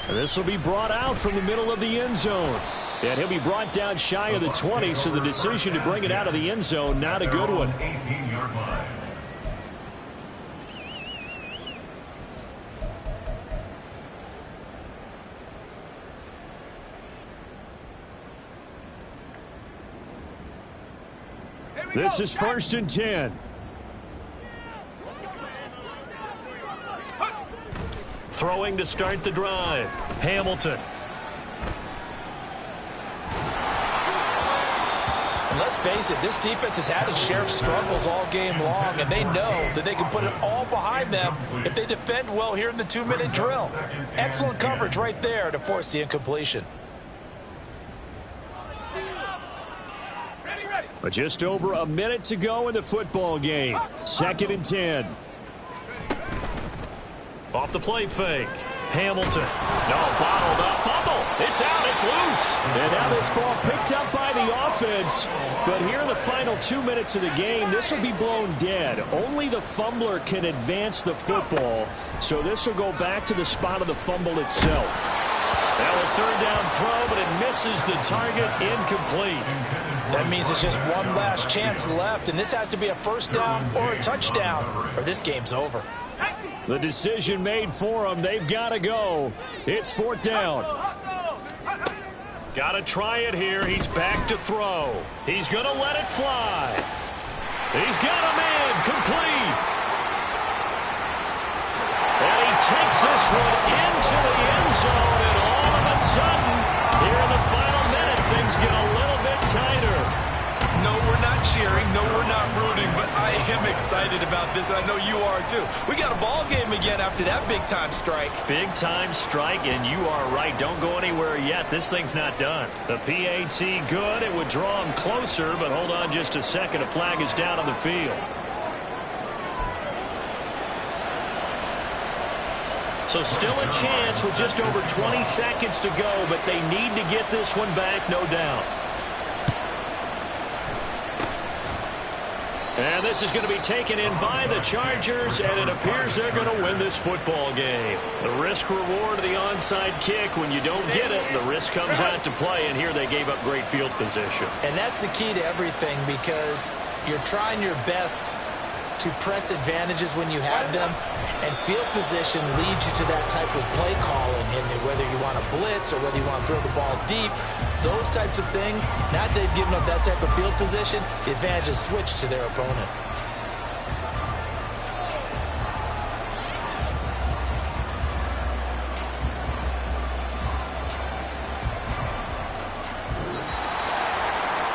This will be brought out from the middle of the end zone. And he'll be brought down shy of the 20, so the decision to bring it out of the end zone, not a good one. 18-yard line. This is 1st and 10. Throwing to start the drive. Hamilton. face it, this defense has had its share of struggles all game long, and they know that they can put it all behind them if they defend well here in the 2-minute drill. Excellent coverage right there to force the incompletion. But just over a minute to go in the football game. 2nd and 10. Off the play fake. Hamilton. No, bottled up. Fumble. It's out. It's loose. And now this ball picked up by the offense. But here in the final 2 minutes of the game, this will be blown dead. Only the fumbler can advance the football. So this will go back to the spot of the fumble itself. Now a 3rd down throw, but it misses the target. Incomplete. That means it's just one last chance left, and this has to be a 1st down or a touchdown, or this game's over. The decision made for them. They've got to go. It's 4th down. Got to try it here. He's back to throw. He's going to let it fly. He's got a man. Complete. And he takes this one into the end zone, and all of a sudden, here in the final minute, things get a little bit tighter. No, we're not cheering. No, we're not rooting, but I am excited about this, and I know you are too. We got a ball game again after that big-time strike. Big-time strike, and you are right. Don't go anywhere yet. This thing's not done. The PAT good. It would draw him closer, but hold on just a second. A flag is down on the field. So still a chance with just over 20 seconds to go, but they need to get this one back, no doubt. And this is going to be taken in by the Chargers, and it appears they're going to win this football game. The risk-reward of the onside kick, when you don't get it, the risk comes out to play, and here they gave up great field position. And that's the key to everything, because you're trying your best to press advantages when you have them, and field position leads you to that type of play calling, and whether you want to blitz or whether you want to throw the ball deep, those types of things, now that they've given up that type of field position, the advantage is switched to their opponent.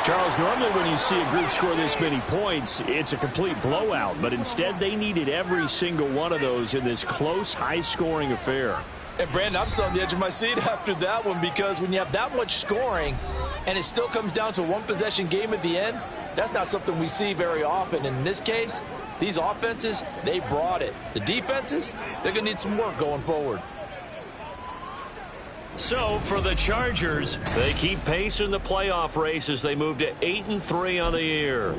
Charles, normally when you see a group score this many points, it's a complete blowout. But instead, they needed every single one of those in this close, high-scoring affair. And, Brandon, I'm still on the edge of my seat after that one, because when you have that much scoring and it still comes down to a one-possession game at the end, that's not something we see very often. In this case, these offenses, they brought it. The defenses, they're going to need some work going forward. So, for the Chargers, they keep pace in the playoff race as they move to 8-3 on the year.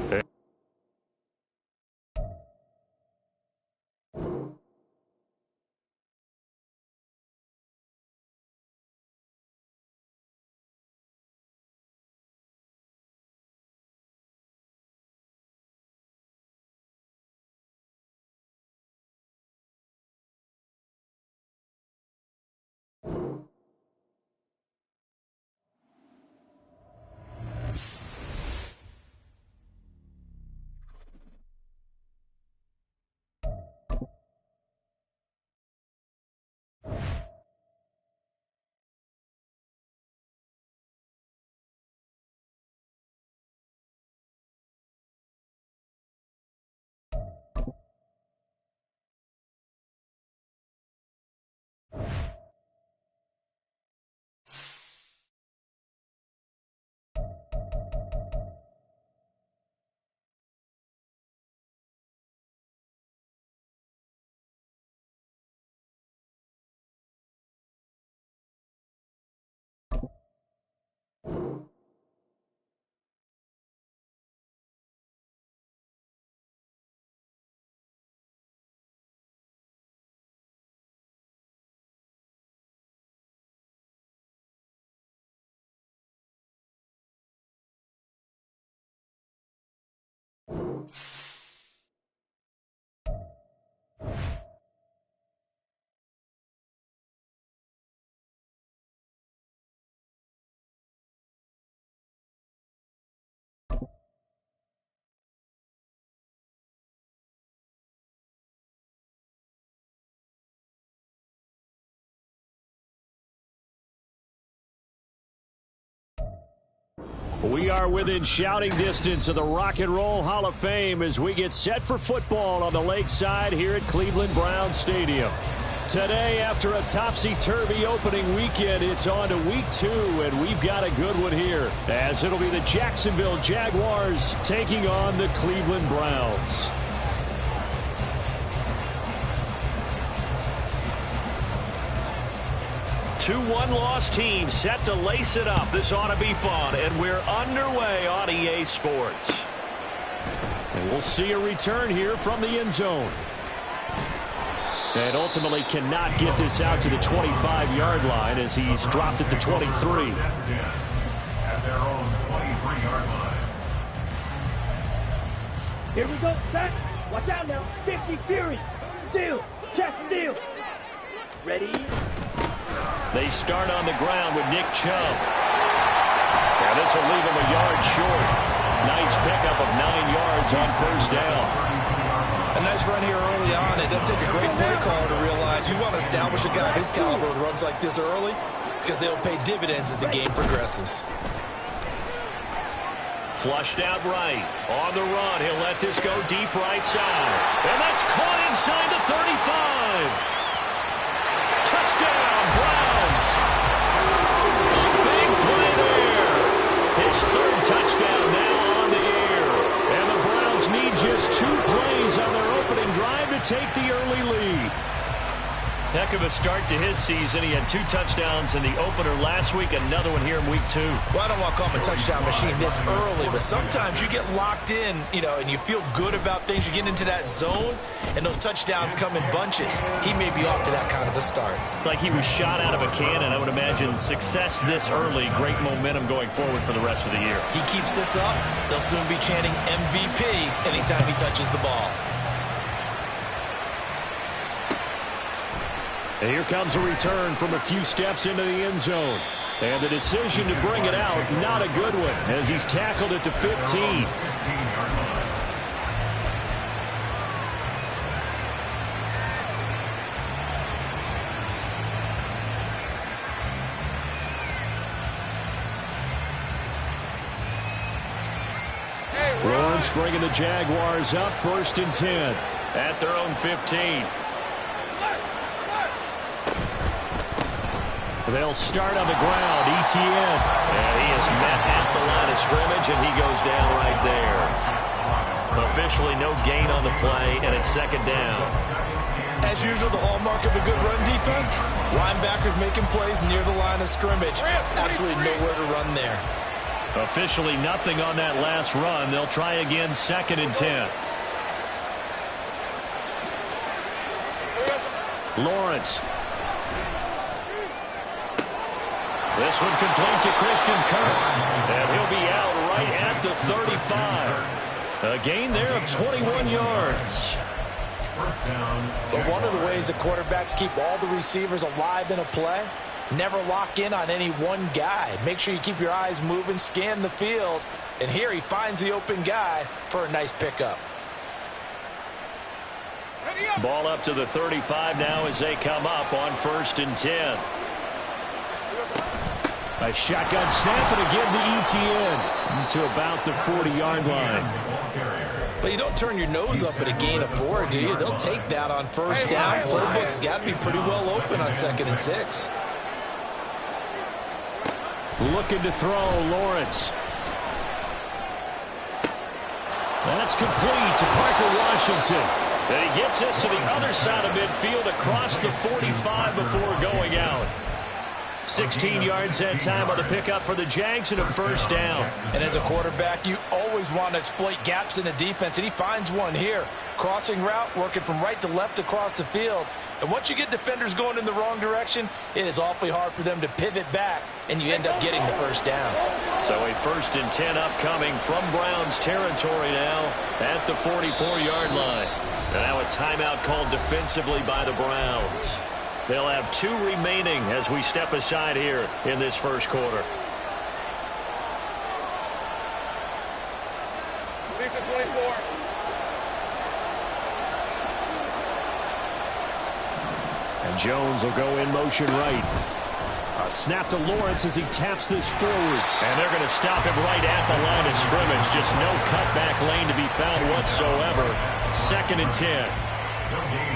We are within shouting distance of the Rock and Roll Hall of Fame as we get set for football on the lakeside here at Cleveland Browns Stadium. Today, after a topsy-turvy opening weekend, it's on to week 2, and we've got a good one here, as it'll be the Jacksonville Jaguars taking on the Cleveland Browns. Two one-loss teams set to lace it up. This ought to be fun, and we're underway on EA Sports. And we'll see a return here from the end zone. And ultimately cannot get this out to the 25-yard line as he's dropped at the 23. At their own 23-yard line. Here we go, set. Watch out now. 50 Fury. Steal. Chest steal. Ready? They start on the ground with Nick Chubb. And this will leave him a yard short. Nice pickup of 9 yards on first down. A nice run here early on. It doesn't take a great play caller to realize you want to establish a guy of his caliber with runs like this early because they'll pay dividends as the game progresses. Flushed out right. On the run, he'll let this go deep right side. And that's caught inside the 35. Touchdown, Browns. Big play there. His 3rd touchdown now on the air. And the Browns need just 2 plays on their opening drive to take the early lead. Heck of a start to his season. He had 2 touchdowns in the opener last week, another one here in week 2. Well, I don't want to call him a touchdown machine this early, but sometimes you get locked in, and you feel good about things. You get into that zone, and those touchdowns come in bunches. He may be off to that kind of a start. It's like he was shot out of a cannon. I would imagine success this early, great momentum going forward for the rest of the year. He keeps this up, they'll soon be chanting MVP anytime he touches the ball. And here comes a return from a few steps into the end zone. And the decision to bring it out, not a good one, as he's tackled at the 15. Lawrence bringing the Jaguars up 1st and 10 at their own 15. They'll start on the ground. Etienne. And he is met at the line of scrimmage, and he goes down right there. Officially no gain on the play, and it's 2nd down. As usual, the hallmark of a good run defense, linebackers making plays near the line of scrimmage. Absolutely nowhere to run there. Officially nothing on that last run. They'll try again 2nd and 10. Lawrence. This one complete to Christian Kirk. And he'll be out right at the 35. A gain there of 21 yards. But one of the ways the quarterbacks keep all the receivers alive in a play, never lock in on any one guy. Make sure you keep your eyes moving, scan the field. And here he finds the open guy for a nice pickup. Ball up to the 35 now as they come up on 1st and 10. A shotgun snap, and again to Etienne to about the 40-yard line. Well, you don't turn your nose up at a gain of 4, do you? They'll take that on 1st down. Playbook's got to be pretty well open on 2nd and 6. Looking to throw, Lawrence. That's complete to Parker Washington. And he gets us to the other side of midfield across the 45 before going out. 16 yards that time on the pickup for the Jags and a 1st down. And as a quarterback, you always want to exploit gaps in the defense, and he finds one here. Crossing route, working from right to left across the field. And once you get defenders going in the wrong direction, it is awfully hard for them to pivot back, and you end up getting the 1st down. So a 1st and 10 upcoming from Browns territory now at the 44-yard line. And now a timeout called defensively by the Browns. They'll have 2 remaining as we step aside here in this 1st quarter. Lisa 24. And Jones will go in motion right. Snap to Lawrence as he taps this forward. And they're going to stop him right at the line of scrimmage. Just no cutback lane to be found whatsoever. 2nd and 10.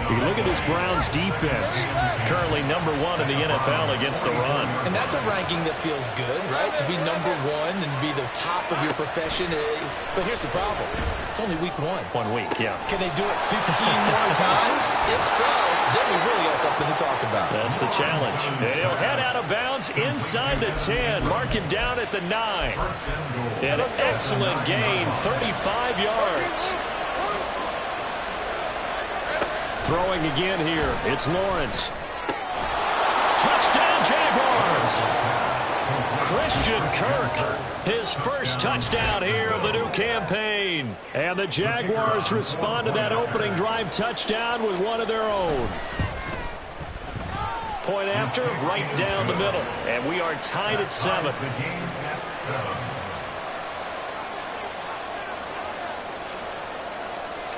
You look at this Browns defense, currently number 1 in the NFL against the run. And that's a ranking that feels good, right? To be number 1 and be the top of your profession. But here's the problem. It's only week 1. 1 week, yeah. Can they do it 15 more times? If so, then we really got something to talk about. That's the challenge. And he'll head out of bounds inside the 10. Mark him down at the 9. An excellent gain, 35 yards. Throwing again here. It's Lawrence. Touchdown, Jaguars. Christian Kirk, his first touchdown here of the new campaign. And the Jaguars respond to that opening drive touchdown with one of their own. Point after, right down the middle. And we are tied at 7.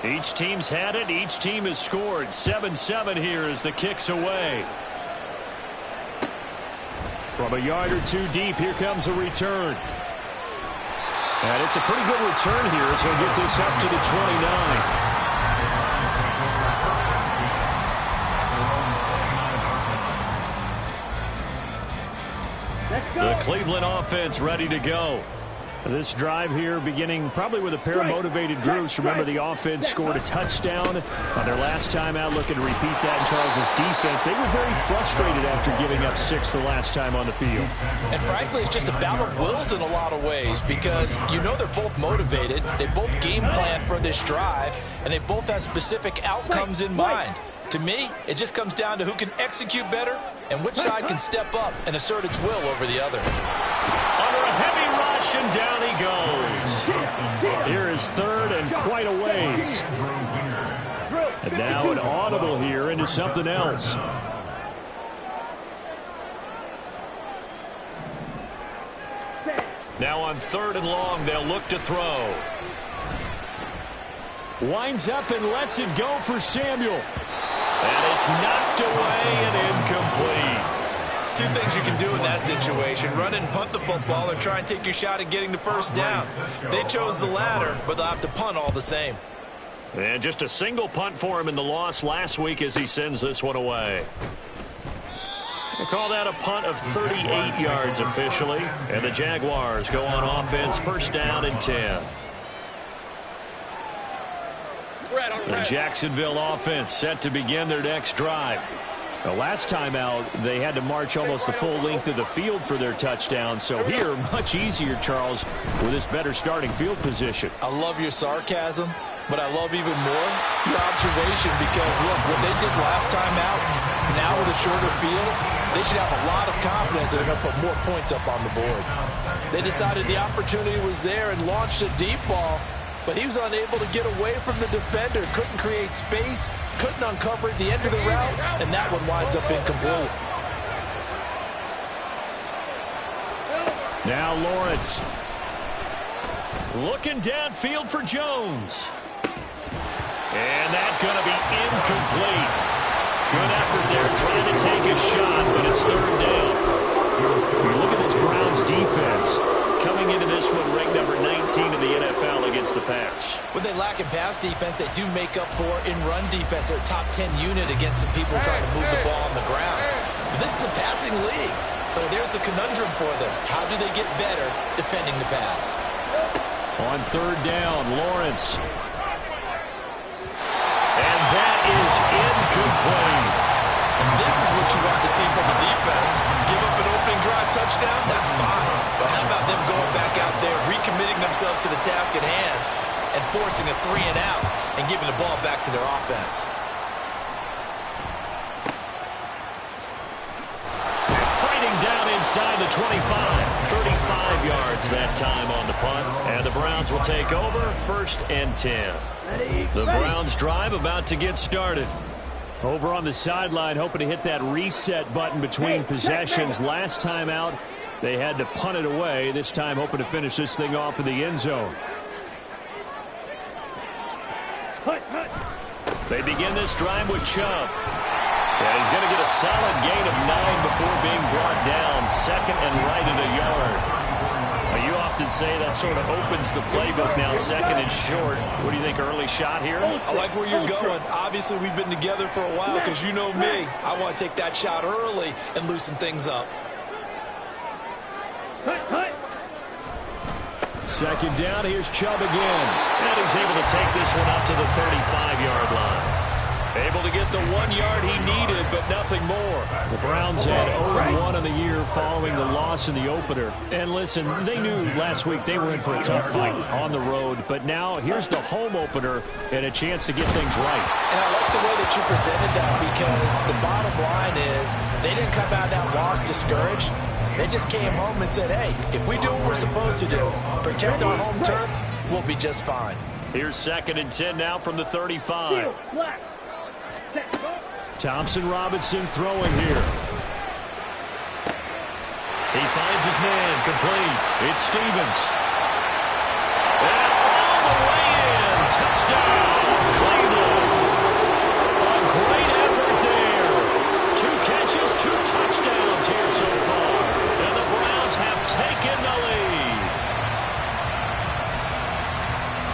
Each team's had it. Each team has scored. 7-7 here as the kick's away. From a yard or 2 deep, here comes a return. And it's a pretty good return here as he'll get this up to the 29. The Cleveland offense ready to go. This drive here beginning probably with a pair of motivated groups. Remember, the offense scored a touchdown on their last time out, looking to repeat that in Charles's defense. They were very frustrated after giving up 6 the last time on the field. And frankly, it's just a battle of wills in a lot of ways because you know they're both motivated. They both game plan for this drive, and they both have specific outcomes in mind. To me, it just comes down to who can execute better and which side can step up and assert its will over the other. Under a heavy rush, and down he goes. Here is 3rd and quite a ways. And now an audible here into something else. Now on 3rd and long, they'll look to throw. Winds up and lets it go for Samuel. And it's knocked away and incomplete. 2 things you can do in that situation. Run and punt the football or try and take your shot at getting the first down. They chose the latter, but they'll have to punt all the same. And just a single punt for him in the loss last week as he sends this one away. They call that a punt of 38 yards officially. And the Jaguars go on offense, 1st down and 10. The Jacksonville offense set to begin their next drive. The last time out, they had to march almost the full length of the field for their touchdown. So here, much easier, Charles, with this better starting field position. I love your sarcasm, but I love even more your observation because, look, what they did last time out, now with a shorter field, they should have a lot of confidence they're going to put more points up on the board. They decided the opportunity was there and launched a deep ball, but he was unable to get away from the defender, couldn't create space, couldn't uncover at the end of the route, and that one winds up incomplete. Now Lawrence. Looking downfield for Jones. And that's going to be incomplete. Good effort there trying to take a shot, but it's 3rd down. You look at this Browns defense. Coming into this one, ranked number 19 in the NFL against the pass. When they lack in pass defense, they do make up for in run defense. They're a top 10 unit against the people trying to move the ball on the ground. But this is a passing league, so there's a conundrum for them. How do they get better defending the pass? On 3rd down, Lawrence. And that is incomplete. And this is what you want to see from the defense. Give up an opening drive touchdown, that's fine. But how about them going back out there, recommitting themselves to the task at hand, and forcing a 3 and out, and giving the ball back to their offense? And fighting down inside the 25. 35 yards that time on the punt. And the Browns will take over, 1st and 10. The Browns drive about to get started. Over on the sideline, hoping to hit that reset button between possessions. Last time out, they had to punt it away. This time, hoping to finish this thing off in the end zone. They begin this drive with Chubb. And he's going to get a solid gain of 9 before being brought down. Second and right at a yard. Well, you often say that sort of opens the playbook now, second and short. What do you think, early shot here? I like where you're going. Obviously, we've been together for a while because you know me. I want to take that shot early and loosen things up. Second down, here's Chubb again. And he's able to take this one up to the 35-yard line. Able to get the 1 yard he needed, but nothing more. The Browns had 0-1 in the year following the loss in the opener. And listen, they knew last week they were in for a tough fight on the road. But now here's the home opener and a chance to get things right. And I like the way that you presented that, because the bottom line is they didn't come out of that loss discouraged. They just came home and said, hey, if we do what we're supposed to do, protect our home turf, we'll be just fine. Here's second and 10 now from the 35. Thompson Robinson throwing here. He finds his man, complete. It's Stevens. And all the way in. Touchdown, Cleveland. A great effort there. 2 catches, 2 touchdowns here so far. And the Browns have taken the lead.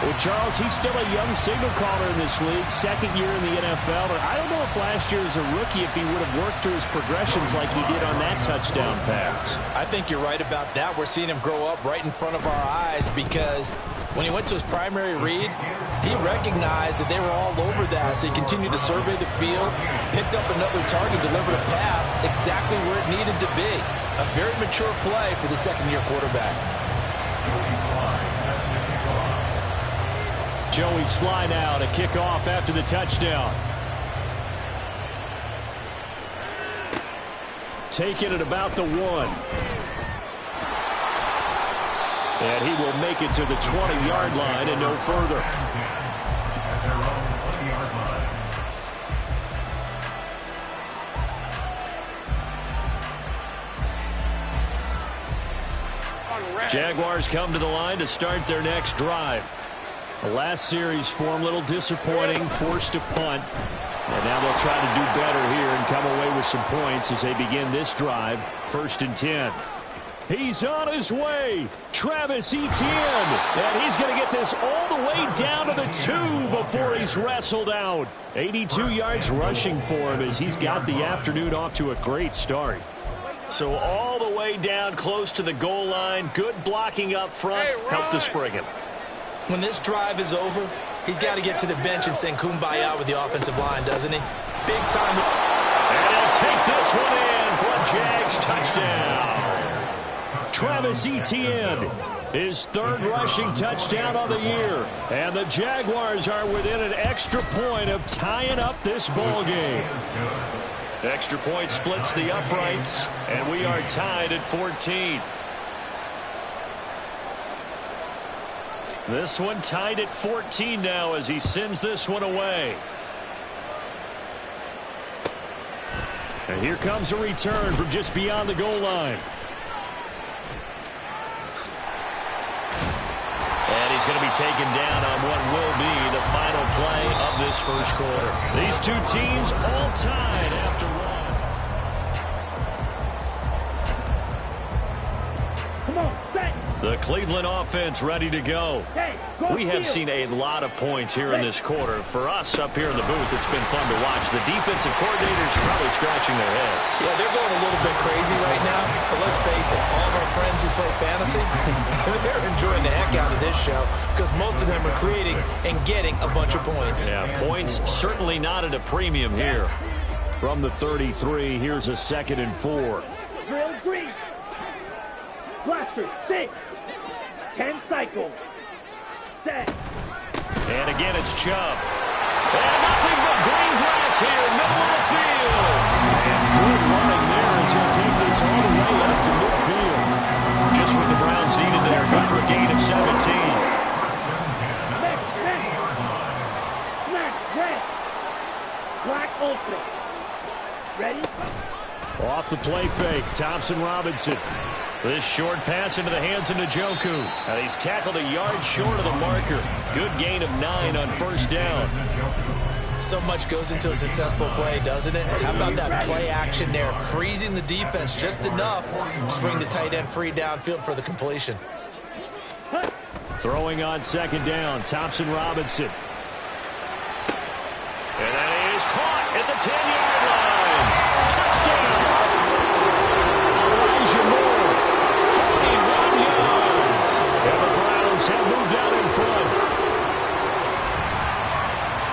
Well, Charles, he's still a young signal caller in this league, second year in the NFL. But I don't know if last year as a rookie, if he would have worked through his progressions like he did on that touchdown pass. I think you're right about that. We're seeing him grow up right in front of our eyes, because when he went to his primary read, he recognized that they were all over that. So he continued to survey the field, picked up another target, delivered a pass exactly where it needed to be. A very mature play for the second-year quarterback. Joey Sly now to kick off after the touchdown. Taking it about the 1. And he will make it to the 20-yard line and no further. At their own 20-yard line. Jaguars come to the line to start their next drive. The last series for him, a little disappointing, forced to punt. And now they'll try to do better here and come away with some points as they begin this drive. 1st and 10. He's on his way. Travis Etienne. And he's going to get this all the way down to the 2 before he's wrestled out. 82 yards rushing for him as he's got the afternoon off to a great start. So all the way down close to the goal line. Good blocking up front. Helped to spring him. When this drive is over, he's got to get to the bench and sing Kumbaya with the offensive line, doesn't he? Big time. And he'll take this one in for a Jags touchdown. Travis Etienne, his 3rd rushing touchdown on the year. And the Jaguars are within an extra point of tying up this ball game. Extra point splits the uprights, and we are tied at 14. This one tied at 14 now as he sends this one away. And here comes a return from just beyond the goal line. And he's going to be taken down on what will be the final play of this first quarter. These 2 teams all tied after 1. Come on, set. The Cleveland offense ready to go. We have seen a lot of points here in this quarter. For us up here in the booth, it's been fun to watch. The defensive coordinators probably scratching their heads. Yeah, they're going a little bit crazy right now. But let's face it, all of our friends who play fantasy, they're enjoying the heck out of this show because most of them are creating and getting a bunch of points. Yeah, points certainly not at a premium here. From the 33, here's a 2nd and 4. Drill green. Blaster, 6. 10 cycles. Set. And again, it's Chubb. And nothing but green grass here, middle of the field. And good running there as he'll take this all the way up to midfield. Just what the Browns needed there, good for a gain of 17. Next. Black ultra. Ready? Off the play fake, Thompson Robinson. This short pass into the hands of Njoku. And he's tackled a yard short of the marker. Good gain of 9 on 1st down. So much goes into a successful play, doesn't it? How about that play action there, freezing the defense just enough to bring the tight end free downfield for the completion. Throwing on second down, Thompson Robinson. And that is caught at the 10-yard line. Touchdown! Elijah Moore, 41 yards. And the Browns have moved out in front.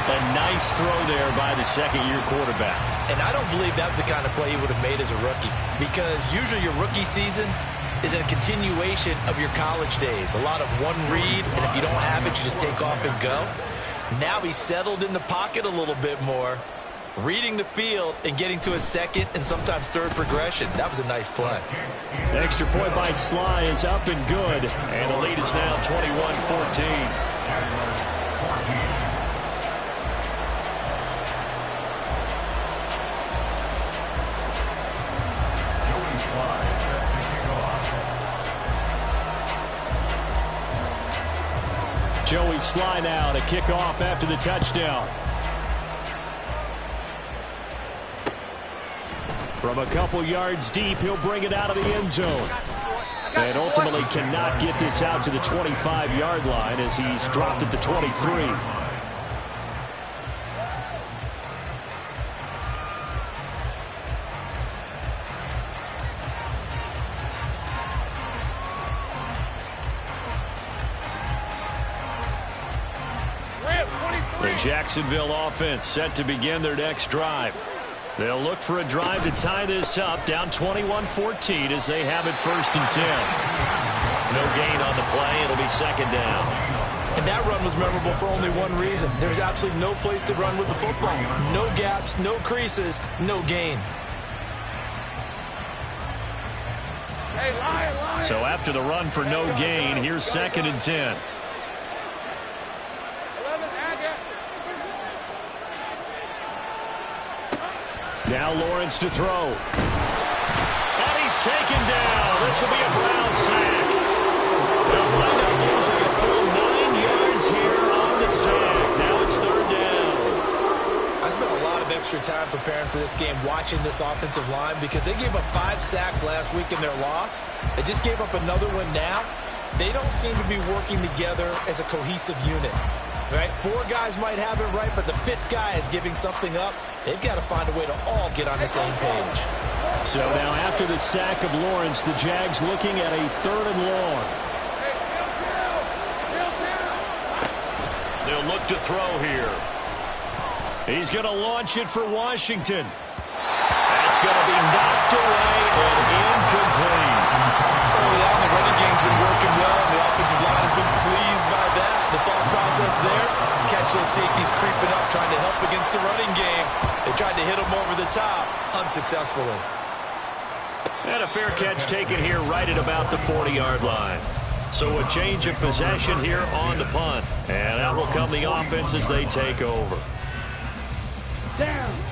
A nice throw there by the second-year quarterback. And I don't believe that was the kind of play he would have made as a rookie, because usually your rookie season is a continuation of your college days. A lot of one read, and if you don't have it, you just take off and go. Now he's settled in the pocket a little bit more, reading the field and getting to a second and sometimes third progression. That was a nice play. The extra point by Sly is up and good, and the lead is now 21-14. Joey Sly now to kick off after the touchdown. From a couple yards deep, he'll bring it out of the end zone. And ultimately cannot get this out to the 25-yard line as he's dropped at the 23. The Jacksonville offense set to begin their next drive. They'll look for a drive to tie this up, down 21-14 as they have it 1st and 10. No gain on the play. It'll be 2nd down. And that run was memorable for only one reason. There's absolutely no place to run with the football. No gaps, no creases, no gain. So after the run for no gain, here's 2nd and 10. Now Lawrence to throw. And he's taken down. This will be a Brown sack. They'll wind up losing a full 9 yards here on the sack. Now it's 3rd down. I spent a lot of extra time preparing for this game, watching this offensive line, because they gave up 5 sacks last week in their loss. They just gave up another one now. They don't seem to be working together as a cohesive unit. Right? 4 guys might have it right, but the 5th guy is giving something up. They've got to find a way to all get on the same page. So now after the sack of Lawrence, the Jags looking at a 3rd and long. They'll look to throw here. He's going to launch it for Washington. That's going to be knocked away and incomplete. Early on, the running game's been working well, and the offensive line has been pleased by that. The thought process there, catch those safeties creeping up, trying to help against the running game. They tried to hit them over the top, unsuccessfully. And a fair catch taken here right at about the 40-yard line. So a change of possession here on the punt. And out will come the offense as they take over.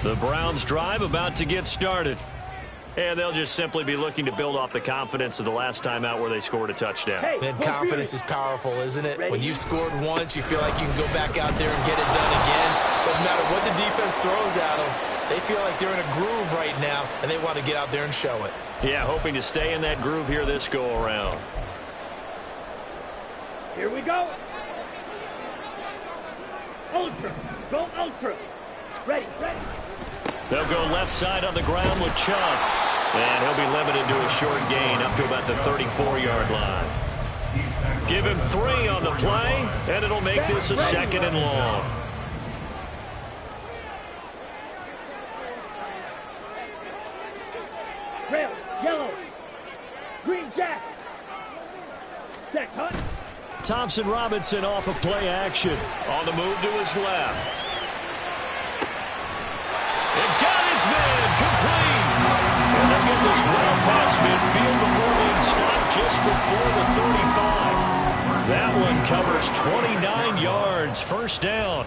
The Browns drive about to get started. And they'll just simply be looking to build off the confidence of the last time out where they scored a touchdown. And confidence is powerful, isn't it? When you've scored once, you feel like you can go back out there and get it done again. Doesn't matter what the defense throws at them. They feel like they're in a groove right now, and they want to get out there and show it. Yeah, hoping to stay in that groove here this go-around. Here we go. Ultra. Go ultra. Ready. They'll go left side on the ground with Chubb. And he'll be limited to a short gain up to about the 34-yard line. Give him 3 on the play, and it'll make this a 2nd and long. Red, yellow, green jack. Jack Hunt. Thompson Robinson off of play action. On the move to his left. It got his man complete. And they'll get this well past midfield before being stopped just before the 35. That one covers 29 yards. 1st down.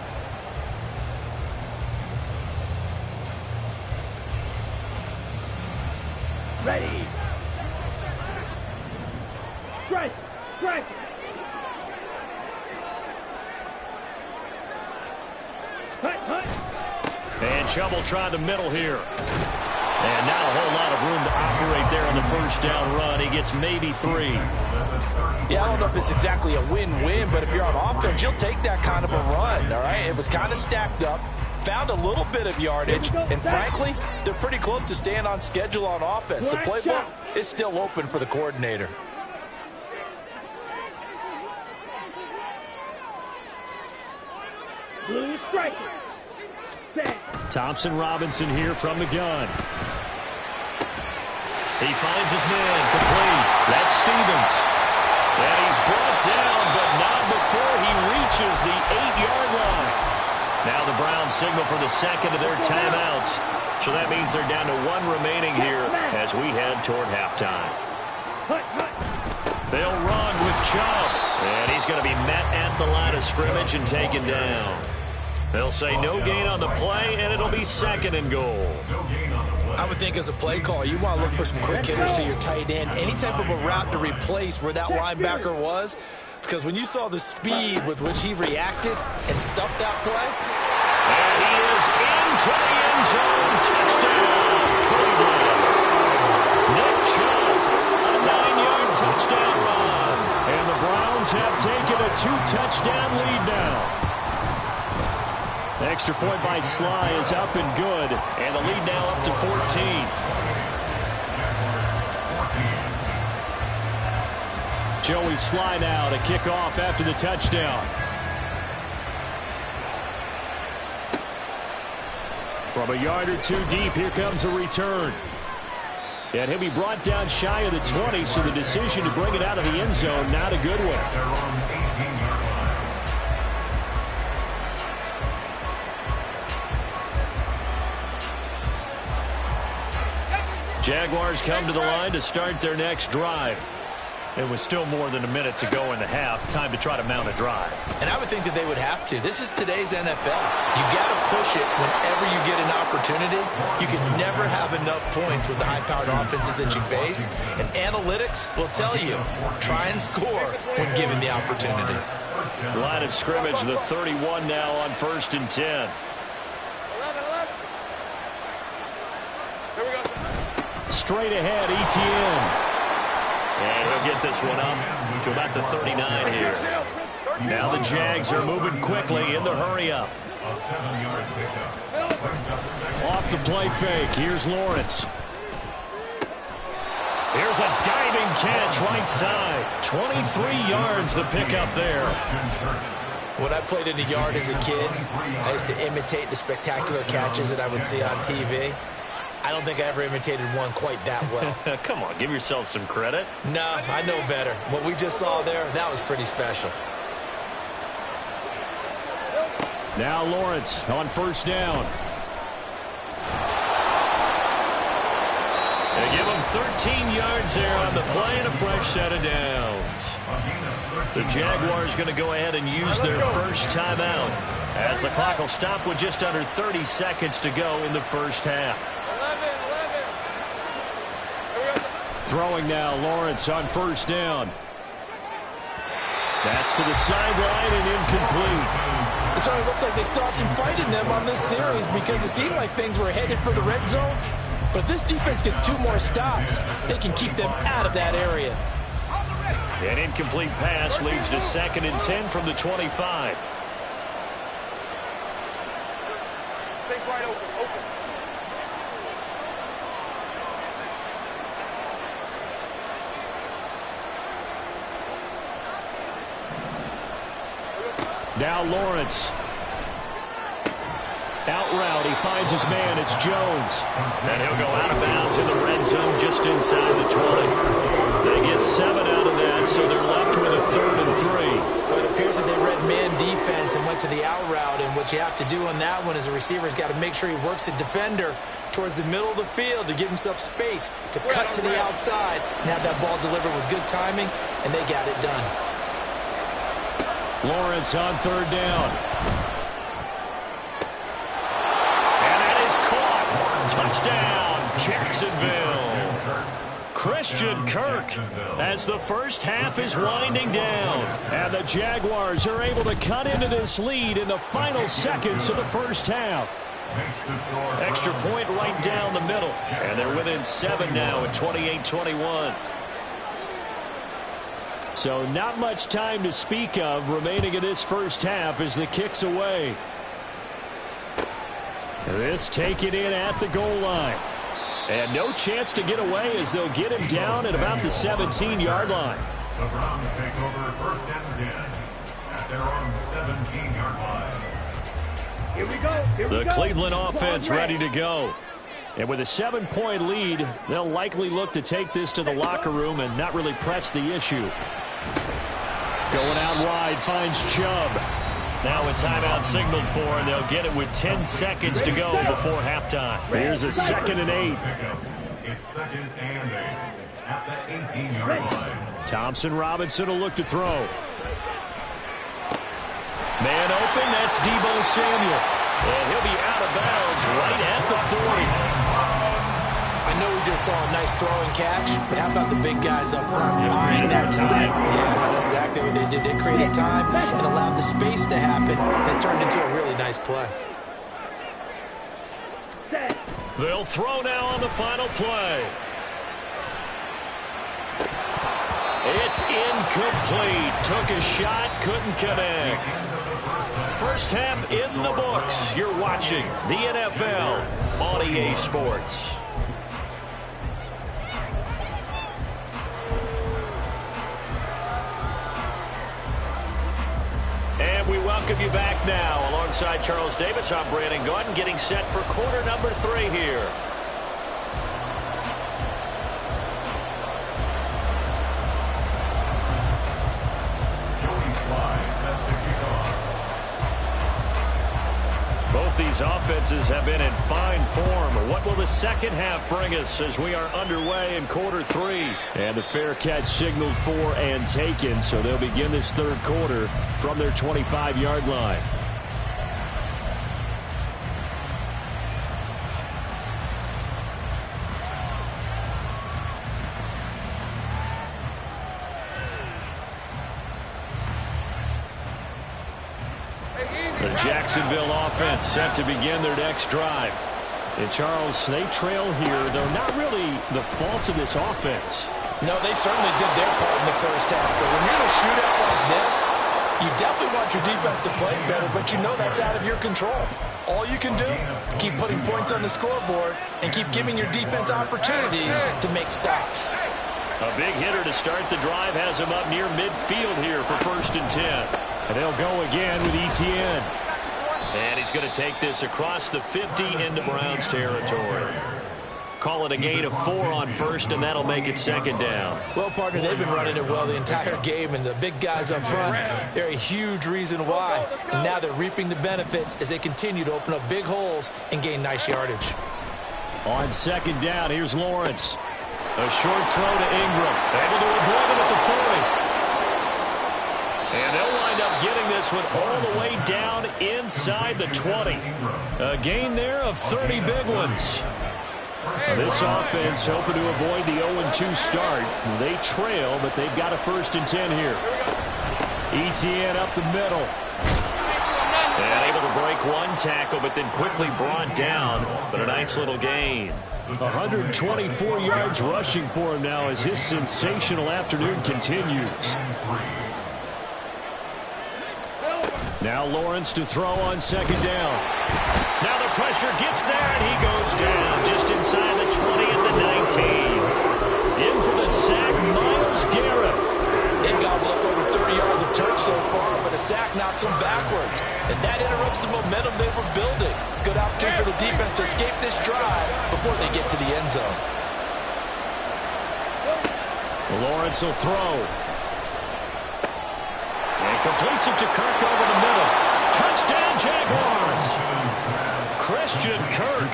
Ready. Strike. Cut. Chubb will try the middle here. And now a whole lot of room to operate there on the first down run. He gets maybe 3. Yeah, I don't know if it's exactly a win-win, but if you're on offense, you'll take that kind of a run, all right? It was kind of stacked up, found a little bit of yardage, and frankly, they're pretty close to staying on schedule on offense. The playbook is still open for the coordinator. Blue striker. Thompson Robinson here from the gun. He finds his man complete. That's Stevens. And he's brought down, but not before he reaches the 8-yard line. Now the Browns signal for the second of their timeouts. So that means they're down to 1 remaining here as we head toward halftime. They'll run with Chubb. And he's going to be met at the line of scrimmage and taken down. They'll say no gain on the play, and it'll be 2nd and goal. I would think as a play call, you want to look for some quick hitters to your tight end. Any type of a route to replace where that linebacker was. Because when you saw the speed with which he reacted and stuffed that play. And he is into the end zone. Touchdown, Cleveland. Nick Chubb, a 9-yard touchdown run. And the Browns have taken a 2-touchdown lead now. Extra point by Sly is up and good. And the lead now up to 14. Joey Sly now to kick off after the touchdown. From a yard or 2 deep, here comes a return. And he'll be brought down shy of the 20, so the decision to bring it out of the end zone, not a good one. Jaguars come to the line to start their next drive. It was still more than a minute to go in the half. Time to try to mount a drive. And I would think that they would have to. This is today's NFL. You got to push it whenever you get an opportunity. You can never have enough points with the high-powered offenses that you face. And analytics will tell you, try and score when given the opportunity. Line of scrimmage, the 31 now on 1st and 10. Straight ahead, ETN. And he'll get this one up to about the 39 here. Now the Jags are moving quickly in the hurry-up. Off the play fake, here's Lawrence. Here's a diving catch right side. 23 yards the pickup there. When I played in the yard as a kid, I used to imitate the spectacular catches that I would see on TV. I don't think I ever imitated one quite that well. Come on, give yourself some credit. No, I know better. What we just saw there, that was pretty special. Now Lawrence on 1st down. They give him 13 yards there on the play and a fresh set of downs. The Jaguars going to go ahead and use their first timeout as the clock will stop with just under 30 seconds to go in the first half. Throwing now, Lawrence on 1st down. That's to the sideline and incomplete. It certainly looks like they still have some fight in them on this series because it seemed like things were headed for the red zone. But if this defense gets 2 more stops, they can keep them out of that area. An incomplete pass leads to 2nd and 10 from the 25. Take right open. Now Lawrence. Out route, he finds his man. It's Jones. And he'll go out of bounds in the red zone just inside the 20. They get 7 out of that, so they're left with a 3rd and 3. Well, it appears that they read man defense and went to the out route. And what you have to do on that one is a receiver's got to make sure he works the defender towards the middle of the field to give himself space to cut to the outside and have that ball delivered with good timing, and they got it done. Lawrence on 3rd down. And that is caught. Touchdown, Jacksonville. Christian Kirk as the first half is winding down. And the Jaguars are able to cut into this lead in the final seconds of the first half. makes the score. Extra point right down the middle. And they're within 7 now at 28-21. So not much time to speak of remaining in this first half as the kick's away. This taken in at the goal line. And no chance to get away as they'll get him down at about the 17-yard line. The Browns take over 1st and 10 at their own 17-yard line. Here we go. Here we The go. Cleveland offense ready to go. And with a 7-point lead, they'll likely look to take this to the locker room and not really press the issue. Going out wide, finds Chubb. Now a timeout signaled for, and they'll get it with 10 seconds to go before halftime. Here's a 2nd and 8. It's 2nd and 8 at the 18-yard line. Thompson Robinson will look to throw. Man open, that's Deebo Samuel. And he'll be out of bounds right at the 40. I know we just saw a nice throw and catch, but how about the big guys up front buying that time? Yeah, that's exactly what they did. They created time and allowed the space to happen, and it turned into a really nice play. They'll throw now on the final play. It's incomplete. Took a shot, couldn't connect. First half in the books. You're watching the NFL on EA Sports. And we welcome you back now. Alongside Charles Davis, I'm Brandon Gaudin, getting set for quarter number 3 here. Both these offenses have been in fine form. What will the second half bring us as we are underway in quarter 3? And the fair catch signaled for and taken, so they'll begin this third quarter from their 25-yard line. The Jacksonville offense set to begin their next drive. And Charles, they trail here. They're not really the fault of this offense. No, they certainly did their part in the first half. But when you're in a shootout like this, you definitely want your defense to play better, but you know that's out of your control. All you can do, keep putting points on the scoreboard and keep giving your defense opportunities to make stops. A big hitter to start the drive has him up near midfield here for 1st and 10. And they'll go again with Etienne. And he's going to take this across the 50 into Browns territory. Call it a gain of 4 on 1st, and that'll make it 2nd down. Well, partner, they've been running it well the entire game, and the big guys up front, they're a huge reason why. And now they're reaping the benefits as they continue to open up big holes and gain nice yardage. On 2nd down, here's Lawrence. A short throw to Ingram. Able to avoid him at the 40. And they'll wind up getting this one all the way down inside the 20. A gain there of 30 big ones. This offense hoping to avoid the 0-2 start. They trail, but they've got a 1st and 10 here. Etienne up the middle. And able to break one tackle, but then quickly brought down. But a nice little gain. 124 yards rushing for him now as his sensational afternoon continues. Now Lawrence to throw on 2nd down. Now the pressure gets there, and he goes down just inside the 20 at the 19. In for the sack, Myles Garrett. They've gobbled up over 30 yards of turf so far, but a sack knocks them backwards. And that interrupts the momentum they were building. Good opportunity for the defense to escape this drive before they get to the end zone. Lawrence will throw. And completes it to Kirk over the middle. Touchdown, Jaguars! Christian Kirk,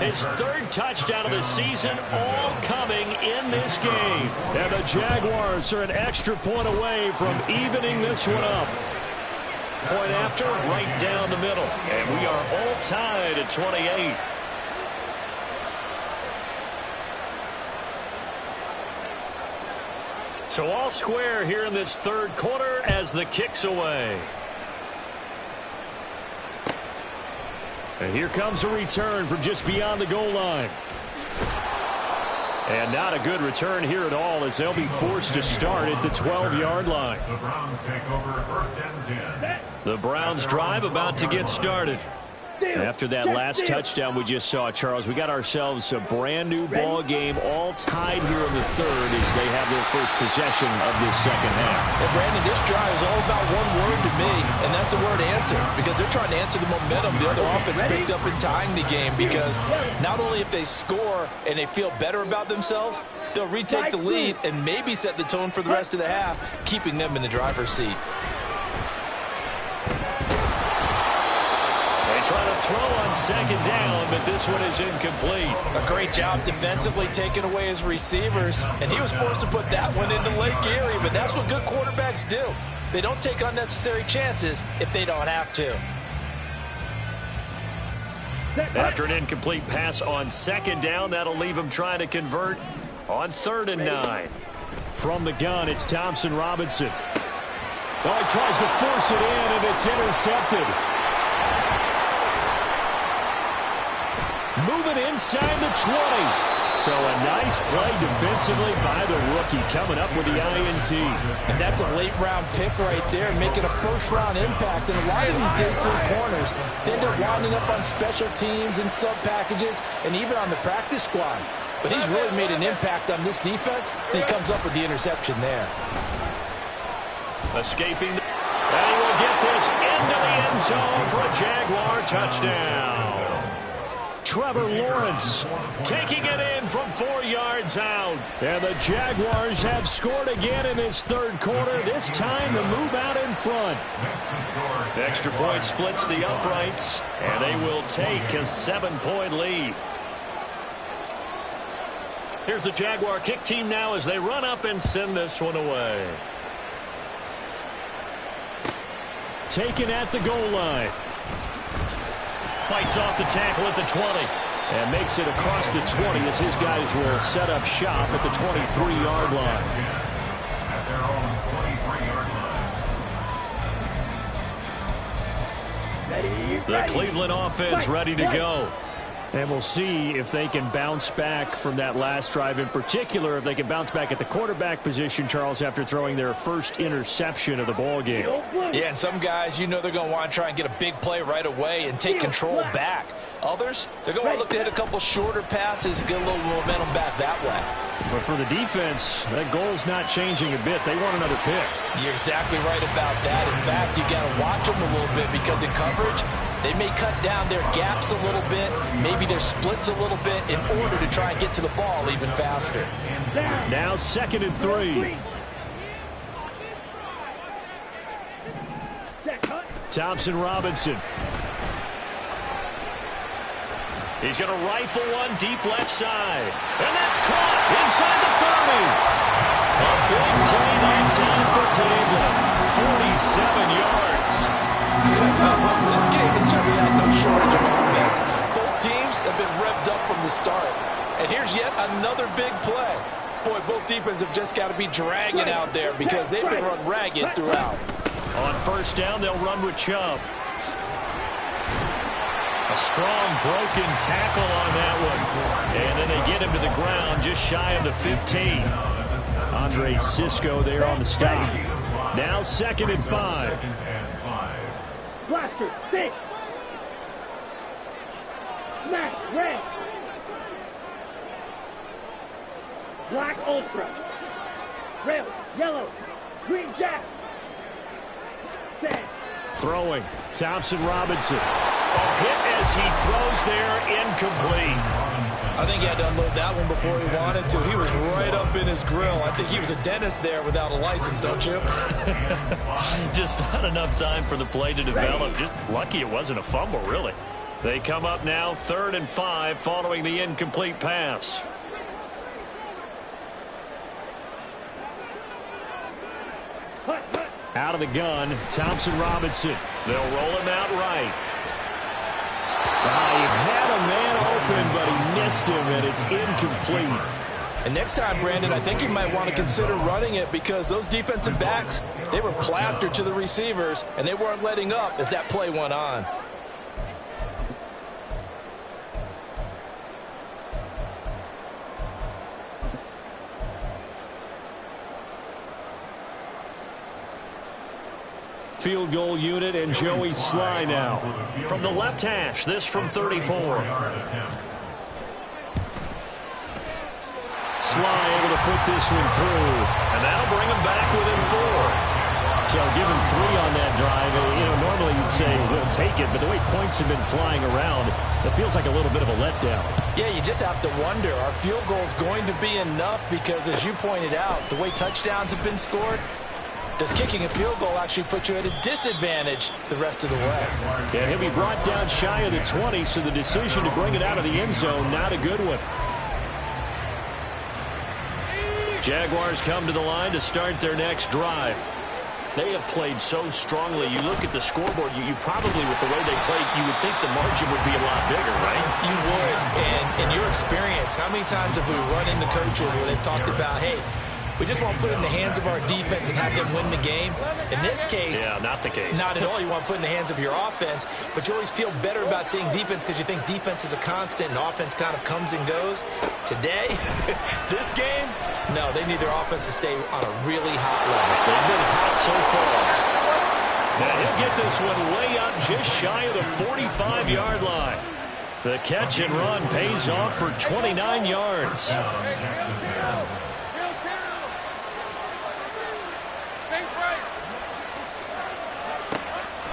his 3rd touchdown of the season, all coming in this game. And the Jaguars are an extra point away from evening this one up. Point after, right down the middle. And we are all tied at 28. So all square here in this third quarter as the kick's away. And here comes a return from just beyond the goal line. And not a good return here at all, as they'll be forced to start at the 12-yard line. The Browns take over 1st and 10. The Browns drive about to get started. After that last touchdown we just saw, Charles, we got ourselves a brand new ball game, all tied here in the third as they have their first possession of this second half. And Brandon, this drive is all about one word to me, and that's the word answer, because they're trying to answer the momentum the other offense picked up in tying the game, because not only if they score and they feel better about themselves, they'll retake the lead and maybe set the tone for the rest of the half, keeping them in the driver's seat. Trying to throw on second down, but this one is incomplete. A great job defensively taking away his receivers, and he was forced to put that one into Lake Erie, but that's what good quarterbacks do. They don't take unnecessary chances if they don't have to. After an incomplete pass on second down, that'll leave him trying to convert on 3rd and 9. From the gun, it's Thompson Robinson. Oh, he tries to force it in, and it's intercepted. Moving inside the 20. So a nice play defensively by the rookie, coming up with the INT. And that's a late-round pick right there, making a first-round impact. And a lot of these day 3 corners, they end up winding up on special teams and sub-packages and even on the practice squad. But he's really made an impact on this defense, and he comes up with the interception there. Escaping. And he will get this into the end zone for a Jaguar touchdown. Trevor Lawrence taking it in from 4 yards out. And the Jaguars have scored again in this third quarter, this time to move out in front. Extra point splits the uprights, and they will take a 7-point lead. Here's the Jaguar kick team now as they run up and send this one away. Taken at the goal line. Fights off the tackle at the 20 and makes it across the 20 as his guys will set up shop at the 23-yard line. At their own 23-yard line. The Cleveland offense ready to go. And we'll see if they can bounce back from that last drive, in particular if they can bounce back at the quarterback position, Charles, after throwing their first interception of the ball game. Yeah, and some guys, you know they're going to want to try and get a big play right away and take control back. Others, they're going to look to hit a couple shorter passes and get a little momentum back that way. But for the defense, that goal's not changing a bit. They want another pick. You're exactly right about that. In fact, you got to watch them a little bit because in coverage, they may cut down their gaps a little bit, maybe their splits a little bit in order to try and get to the ball even faster. Now 2nd and 3. Thompson Robinson. He's going to rifle one deep left side. And that's caught inside the 30. A big play that time for Cleveland. 47 yards. This game has certainly had no shortage of offense. Both teams have been revved up from the start. And here's yet another big play. Boy, both defenses have just got to be dragging out there because they've been run ragged throughout. On 1st down, they'll run with Chubb. A strong broken tackle on that one. And then they get him to the ground just shy of the 15. Andre Cisco there on the stop. Now 2nd and 5. Blaster, 6. Smash, red. Black ultra. Red, yellow, green jack. Set. Throwing, Thompson Robinson. A hit as he throws there, incomplete. I think he had to unload that one before he wanted to. He was right up in his grill. I think he was a dentist there without a license, don't you? Just not enough time for the play to develop. Just lucky it wasn't a fumble, really. They come up now 3rd and 5 following the incomplete pass. Out of the gun, Thompson Robinson. They'll roll him out right. He had a man open, but he missed him, and it's incomplete. And next time, Brandon, I think you might want to consider running it because those defensive backs, they were plastered to the receivers, and they weren't letting up as that play went on. Field goal unit and Joey Sly now. From the left hash, this from 34. Sly able to put this one through, and that'll bring him back within 4. So give him 3 on that drive. Normally you'd say we'll take it, but the way points have been flying around, it feels like a little bit of a letdown. Yeah, you just have to wonder, are field goals going to be enough? Because as you pointed out, the way touchdowns have been scored, does kicking a field goal actually put you at a disadvantage the rest of the way? Yeah, he'll be brought down shy of the 20, so the decision to bring it out of the end zone, not a good one. Jaguars come to the line to start their next drive. They have played so strongly. You look at the scoreboard, you probably, with the way they played, you would think the margin would be a lot bigger, right? You would. And in your experience, how many times have we run into coaches where they've talked about, hey, we just want to put it in the hands of our defense and have them win the game? In this case, yeah, not the case. Not at all. You want to put it in the hands of your offense, but you always feel better about seeing defense because you think defense is a constant and offense kind of comes and goes. Today, this game, no, they need their offense to stay on a really hot level. They've been hot so far. Now he'll get this one way up just shy of the 45-yard line. The catch and run pays off for 29 yards.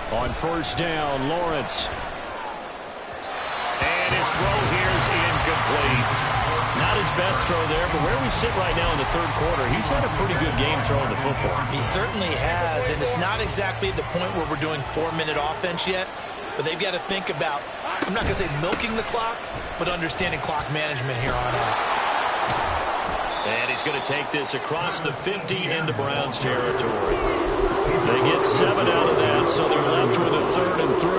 On first down, Lawrence. And his throw here is incomplete. Not his best throw there, but where we sit right now in the third quarter, he's had a pretty good game throwing the football. He certainly has, and it's not exactly at the point where we're doing 4-minute offense yet, but they've got to think about, I'm not going to say milking the clock, but understanding clock management here on out. And he's going to take this across the 50 into Browns territory. They get 7 out of that, so they're left with a 3rd and 3.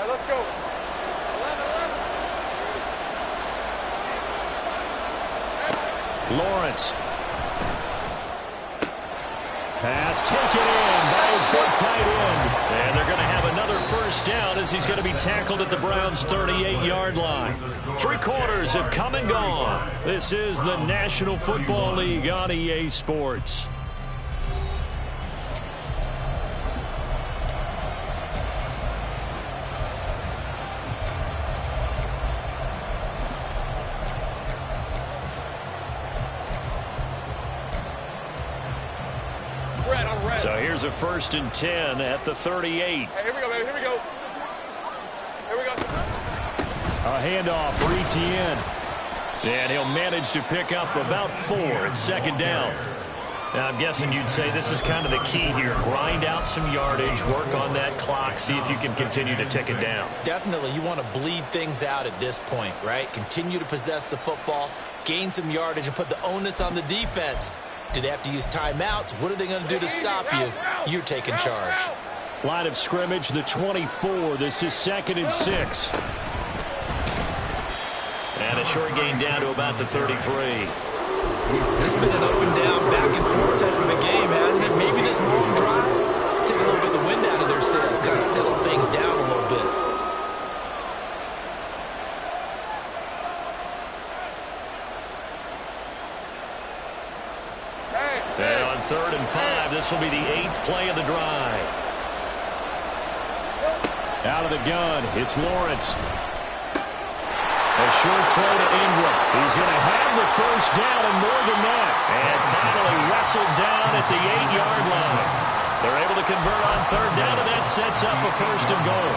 Let's go. Lawrence. Pass taken in by his big tight end. And they're going to have another first down as he's going to be tackled at the Browns' 38-yard line. 3 quarters have come and gone. This is the National Football League on EA Sports. So here's a 1st and 10 at the 38. Hey, here we go, baby. Here we go. Here we go. A handoff for Etienne. And he'll manage to pick up about 4 at 2nd down. Now, I'm guessing you'd say this is kind of the key here. Grind out some yardage, work on that clock, see if you can continue to tick it down. Definitely. You want to bleed things out at this point, right? Continue to possess the football, gain some yardage, and put the onus on the defense. Do they have to use timeouts? What are they going to do to stop you? You're taking charge. Line of scrimmage, the 24. This is 2nd and 6. And a short gain down to about the 33. This has been an up and down, back and forth type of a game, hasn't it? Maybe this long drive take a little bit of the wind out of their sails, kind of settle things down a little bit. And on 3rd and 5, this will be the 8th play of the drive. Out of the gun, it's Lawrence. A short throw to Ingram. He's going to have the first down and more than that. And finally wrestled down at the 8-yard line. They're able to convert on 3rd down, and that sets up a 1st and goal.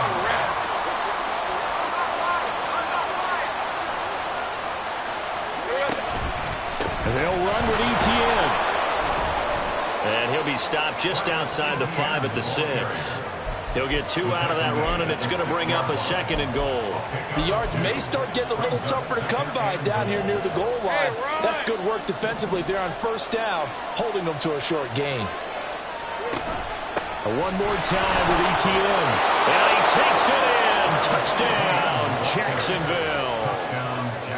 They'll run with Etienne. And he'll be stopped just outside the 5 at the 6. He'll get 2 out of that run, and it's going to bring up a 2nd and goal. The yards may start getting a little tougher to come by down here near the goal line. That's good work defensively there on 1st down, holding them to a short gain. One more time with Etienne. And he takes it in. Touchdown, Jacksonville.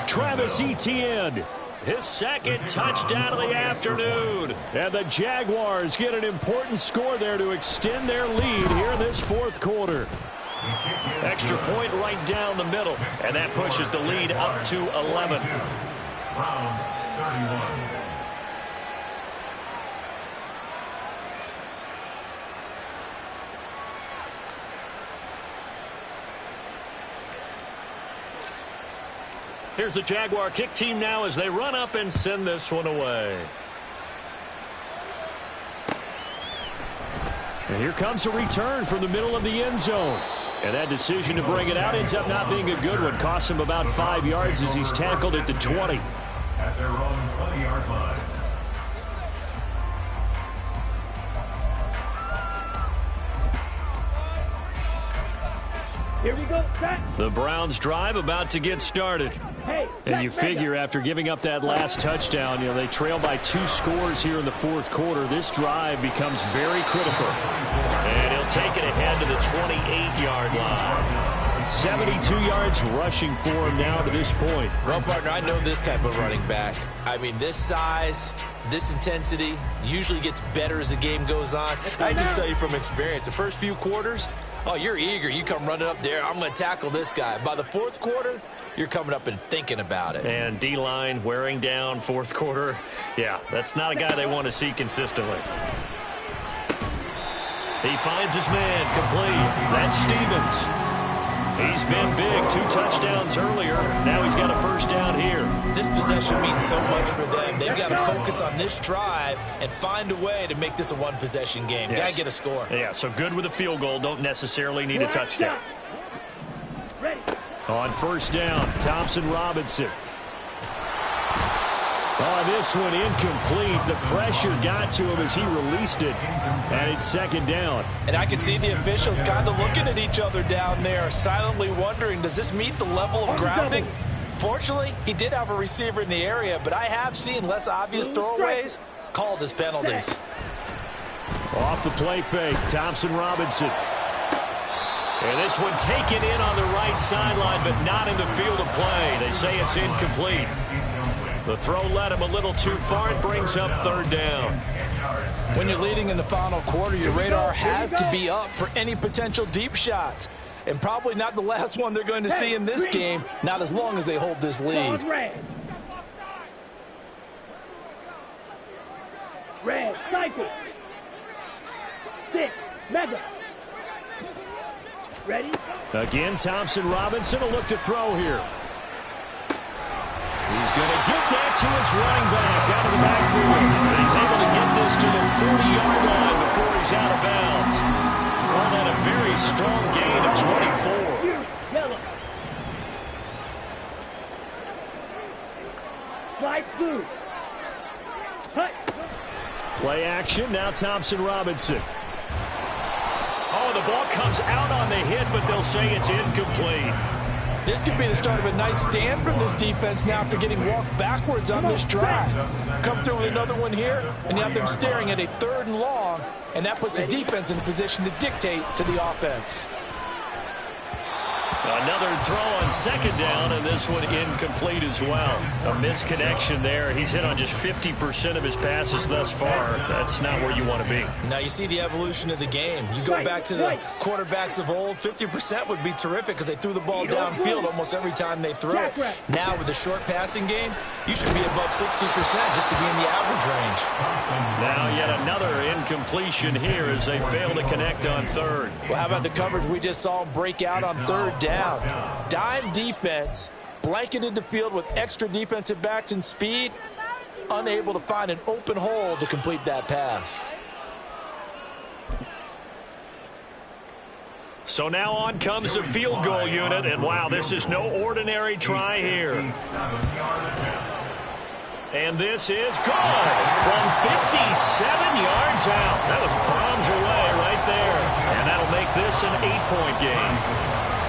Travis Etienne. His 2nd touchdown of the afternoon. And the Jaguars get an important score there to extend their lead here in this 4th quarter. Extra point right down the middle, and that pushes the lead up to 11. Browns 31. Here's the Jaguar kick team now as they run up and send this one away. And here comes a return from the middle of the end zone. And that decision to bring it out ends up not being a good one. Costs him about 5 yards as he's tackled at the 20. At their own 20-yard line. Here we go, set. The Browns drive about to get started. Hey, And you figure after giving up that last touchdown, they trail by 2 scores here in the fourth quarter. This drive becomes very critical. And he'll take it ahead to the 28-yard line. 72 yards rushing for him now to this point. Well, partner, I know this type of running back. I mean, this size, this intensity usually gets better as the game goes on. I just tell you from experience, the first few quarters, oh, you're eager. You come running up there, I'm going to tackle this guy. By the fourth quarter, you're coming up and thinking about it. And D-line wearing down fourth quarter. Yeah, that's not a guy they want to see consistently. He finds his man complete. That's Stevens. He's been big. 2 touchdowns earlier. Now he's got a first down here. This possession means so much for them. They've got to focus on this drive and find a way to make this a one-possession game. Yes. Got to get a score. Yeah, so good with a field goal. Don't necessarily need a touchdown. Ready. On first down, Thompson Robinson. Oh, this one incomplete. The pressure got to him as he released it. And it's second down. And I can see the officials kind of looking at each other down there, silently wondering, does this meet the level of grounding? Fortunately, he did have a receiver in the area, but I have seen less obvious throwaways called as penalties. Off the play fake, Thompson Robinson. And this one taken in on the right sideline, but not in the field of play. They say it's incomplete. The throw led him a little too far. It brings up third down. When you're leading in the final quarter, your radar has to be up for any potential deep shots. And probably not the last one they're going to see in this game, not as long as they hold this lead. Red, cycle. 6, mega. Ready? Again, Thompson Robinson, a look to throw here. He's going to get that to his running back out of the backfield. And he's able to get this to the 40-yard line before he's out of bounds. Call that a very strong gain of 24. Yellow. Slide through. Hut. Play action, now Thompson Robinson. Oh, the ball comes out on the hit, but they'll say it's incomplete. This could be the start of a nice stand from this defense now after getting walked backwards on this drive. Come through with another one here, and you have them staring at a 3rd and long, and that puts the defense in a position to dictate to the offense. Another throw on second down, and this one incomplete as well. A misconnection there. He's hit on just 50% of his passes thus far. That's not where you want to be. Now you see the evolution of the game. You go back to the quarterbacks of old, 50% would be terrific because they threw the ball downfield almost every time they threw it. Now with the short passing game, you should be above 60% just to be in the average range. Now yet another incompletion here as they fail to connect on third. Well, how about the coverage we just saw break out on third down? Dime defense, blanketed the field with extra defensive backs and speed, unable to find an open hole to complete that pass. So now on comes the field goal unit, and wow, this is no ordinary try here. And this is good from 57 yards out. That was bombs away right there. And that'll make this an 8-point game.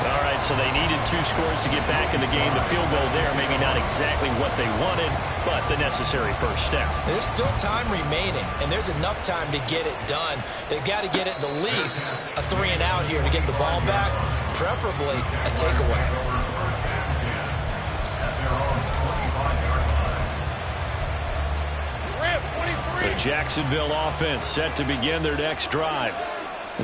All right, so they needed 2 scores to get back in the game. The field goal there, maybe not exactly what they wanted, but the necessary first step. There's still time remaining, and there's enough time to get it done. They've got to get it the least a 3-and-out here to get the ball back, preferably a takeaway. The Jacksonville offense set to begin their next drive.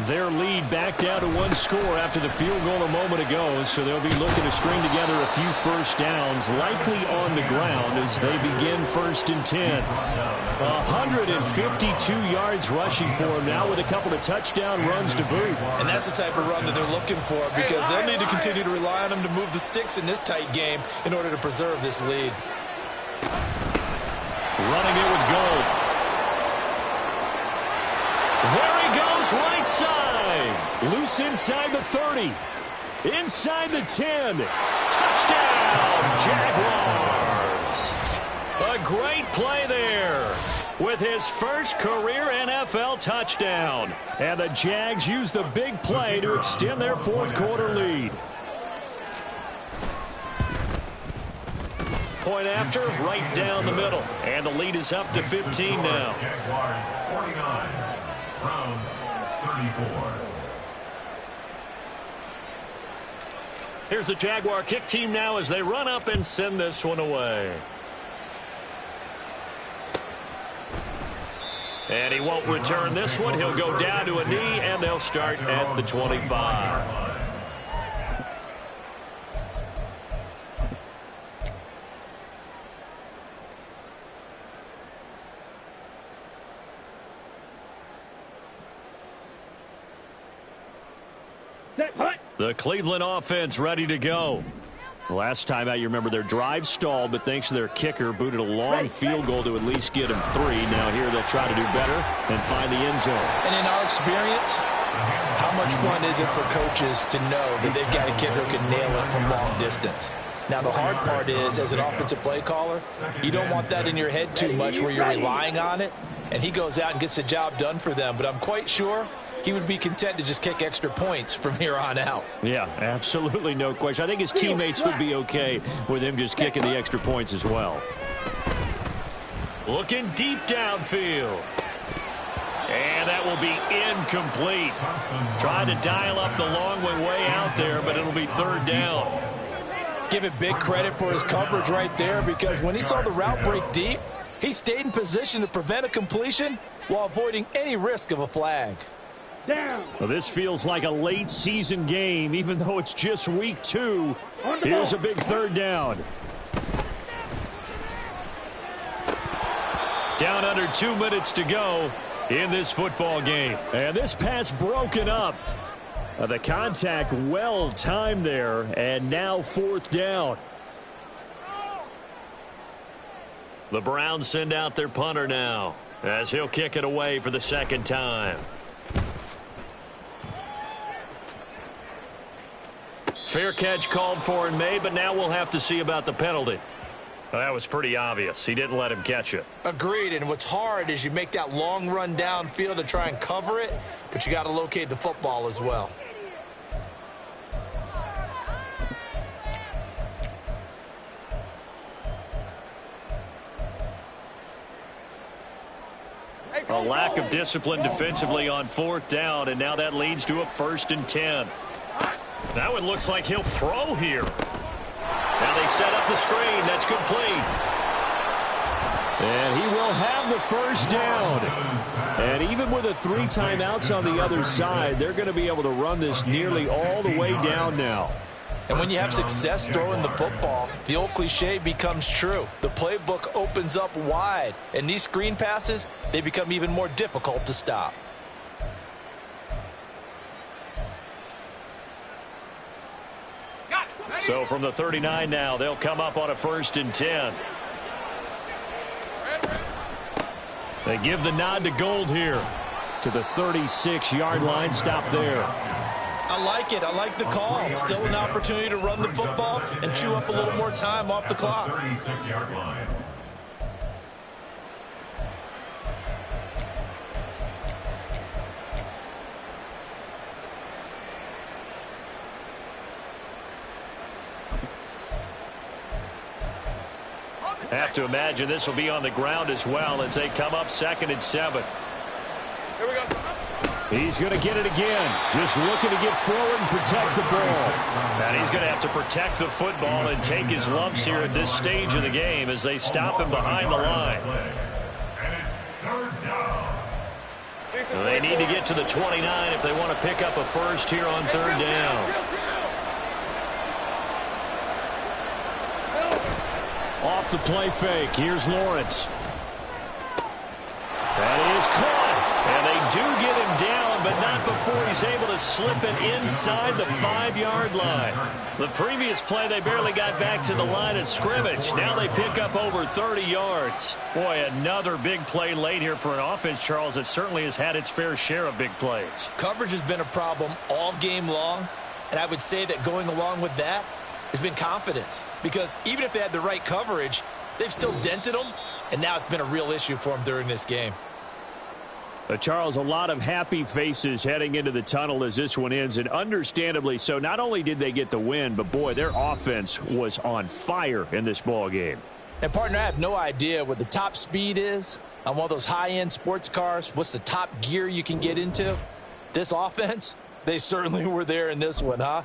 Their lead back down to 1 score after the field goal a moment ago, so they'll be looking to string together a few first downs, likely on the ground as they begin 1st and 10. 152 yards rushing for them now with a couple of touchdown runs to boot. And that's the type of run that they're looking for because they'll need to continue to rely on them to move the sticks in this tight game in order to preserve this lead. Running it with Gold. There he goes, right side. Loose inside the 30. Inside the 10. Touchdown, Jaguars. A great play there with his first career NFL touchdown. And the Jags use the big play to extend their 4th quarter lead. Point after, right down the middle. And the lead is up to 15 now. Jaguars 49. Browns 34. Here's the Jaguar kick team now as they run up and send this one away. And he won't return this one. He'll go down to a knee, and they'll start at the 25. The Cleveland offense ready to go. Last time out, you remember their drive stalled, but thanks to their kicker, booted a long field goal to at least get him 3. Now here they'll try to do better and find the end zone. And in our experience, how much fun is it for coaches to know that they've got a kicker who can nail it from long distance? Now, the hard part is, as an offensive play caller, you don't want that in your head too much where you're relying on it, and he goes out and gets the job done for them. But I'm quite sure he would be content to just kick extra points from here on out. Yeah, absolutely no question. I think his teammates would be okay with him just kicking the extra points as well. Looking deep downfield. And that will be incomplete. Trying to dial up the long way out there, but it'll be 3rd down. Give it big credit for his coverage right there because when he saw the route break deep, he stayed in position to prevent a completion while avoiding any risk of a flag. Well, this feels like a late season game, even though it's just week 2. Here's a big 3rd down. Down under 2 minutes to go in this football game. And this pass broken up. The contact well timed there, and now 4th down. The Browns send out their punter now as he'll kick it away for the 2nd time. Fair catch called for and made, but now we'll have to see about the penalty. Well, that was pretty obvious. He didn't let him catch it. Agreed, and what's hard is you make that long run downfield to try and cover it, but you got to locate the football as well. A lack of discipline defensively on 4th down, and now that leads to a 1st and 10. That one looks like he'll throw here. Now they set up the screen. That's complete. And he will have the 1st down. And even with the 3 timeouts on the other side, they're going to be able to run this nearly all the way down now. And when you have success throwing the football, the old cliche becomes true. The playbook opens up wide. And these screen passes, they become even more difficult to stop. So from the 39 now, they'll come up on a 1st and 10. They give the nod to Gold here to the 36-yard line. Stop there. I like it. I like the call. Still an opportunity to run the football and chew up a little more time off the clock. 36-yard line. Have to imagine this will be on the ground as well as they come up 2nd and 7. Here we go. He's going to get it again. Just looking to get forward and protect the ball. And he's going to have to protect the football and take his lumps here at this stage of the game as they stop him behind the line. And it's 3rd down. They They need to get to the 29 if they want to pick up a first here on third down. Off the play fake. Here's Lawrence. That is caught. And they do get him down, but not before he's able to slip it inside the 5-yard line. The previous play, they barely got back to the line of scrimmage. Now they pick up over 30 yards. Boy, another big play late here for an offense, Charles, that certainly has had its fair share of big plays. Coverage has been a problem all game long, and I would say that going along with that has been confidence. Because even if they had the right coverage, they've still dented them, and now it's been a real issue for them during this game. Charles, a lot of happy faces heading into the tunnel as this one ends, and understandably so. Not only did they get the win, but, boy, their offense was on fire in this ball game. And, partner, I have no idea what the top speed is on one of those high-end sports cars. What's the top gear you can get into? This offense, they certainly were there in this one, huh?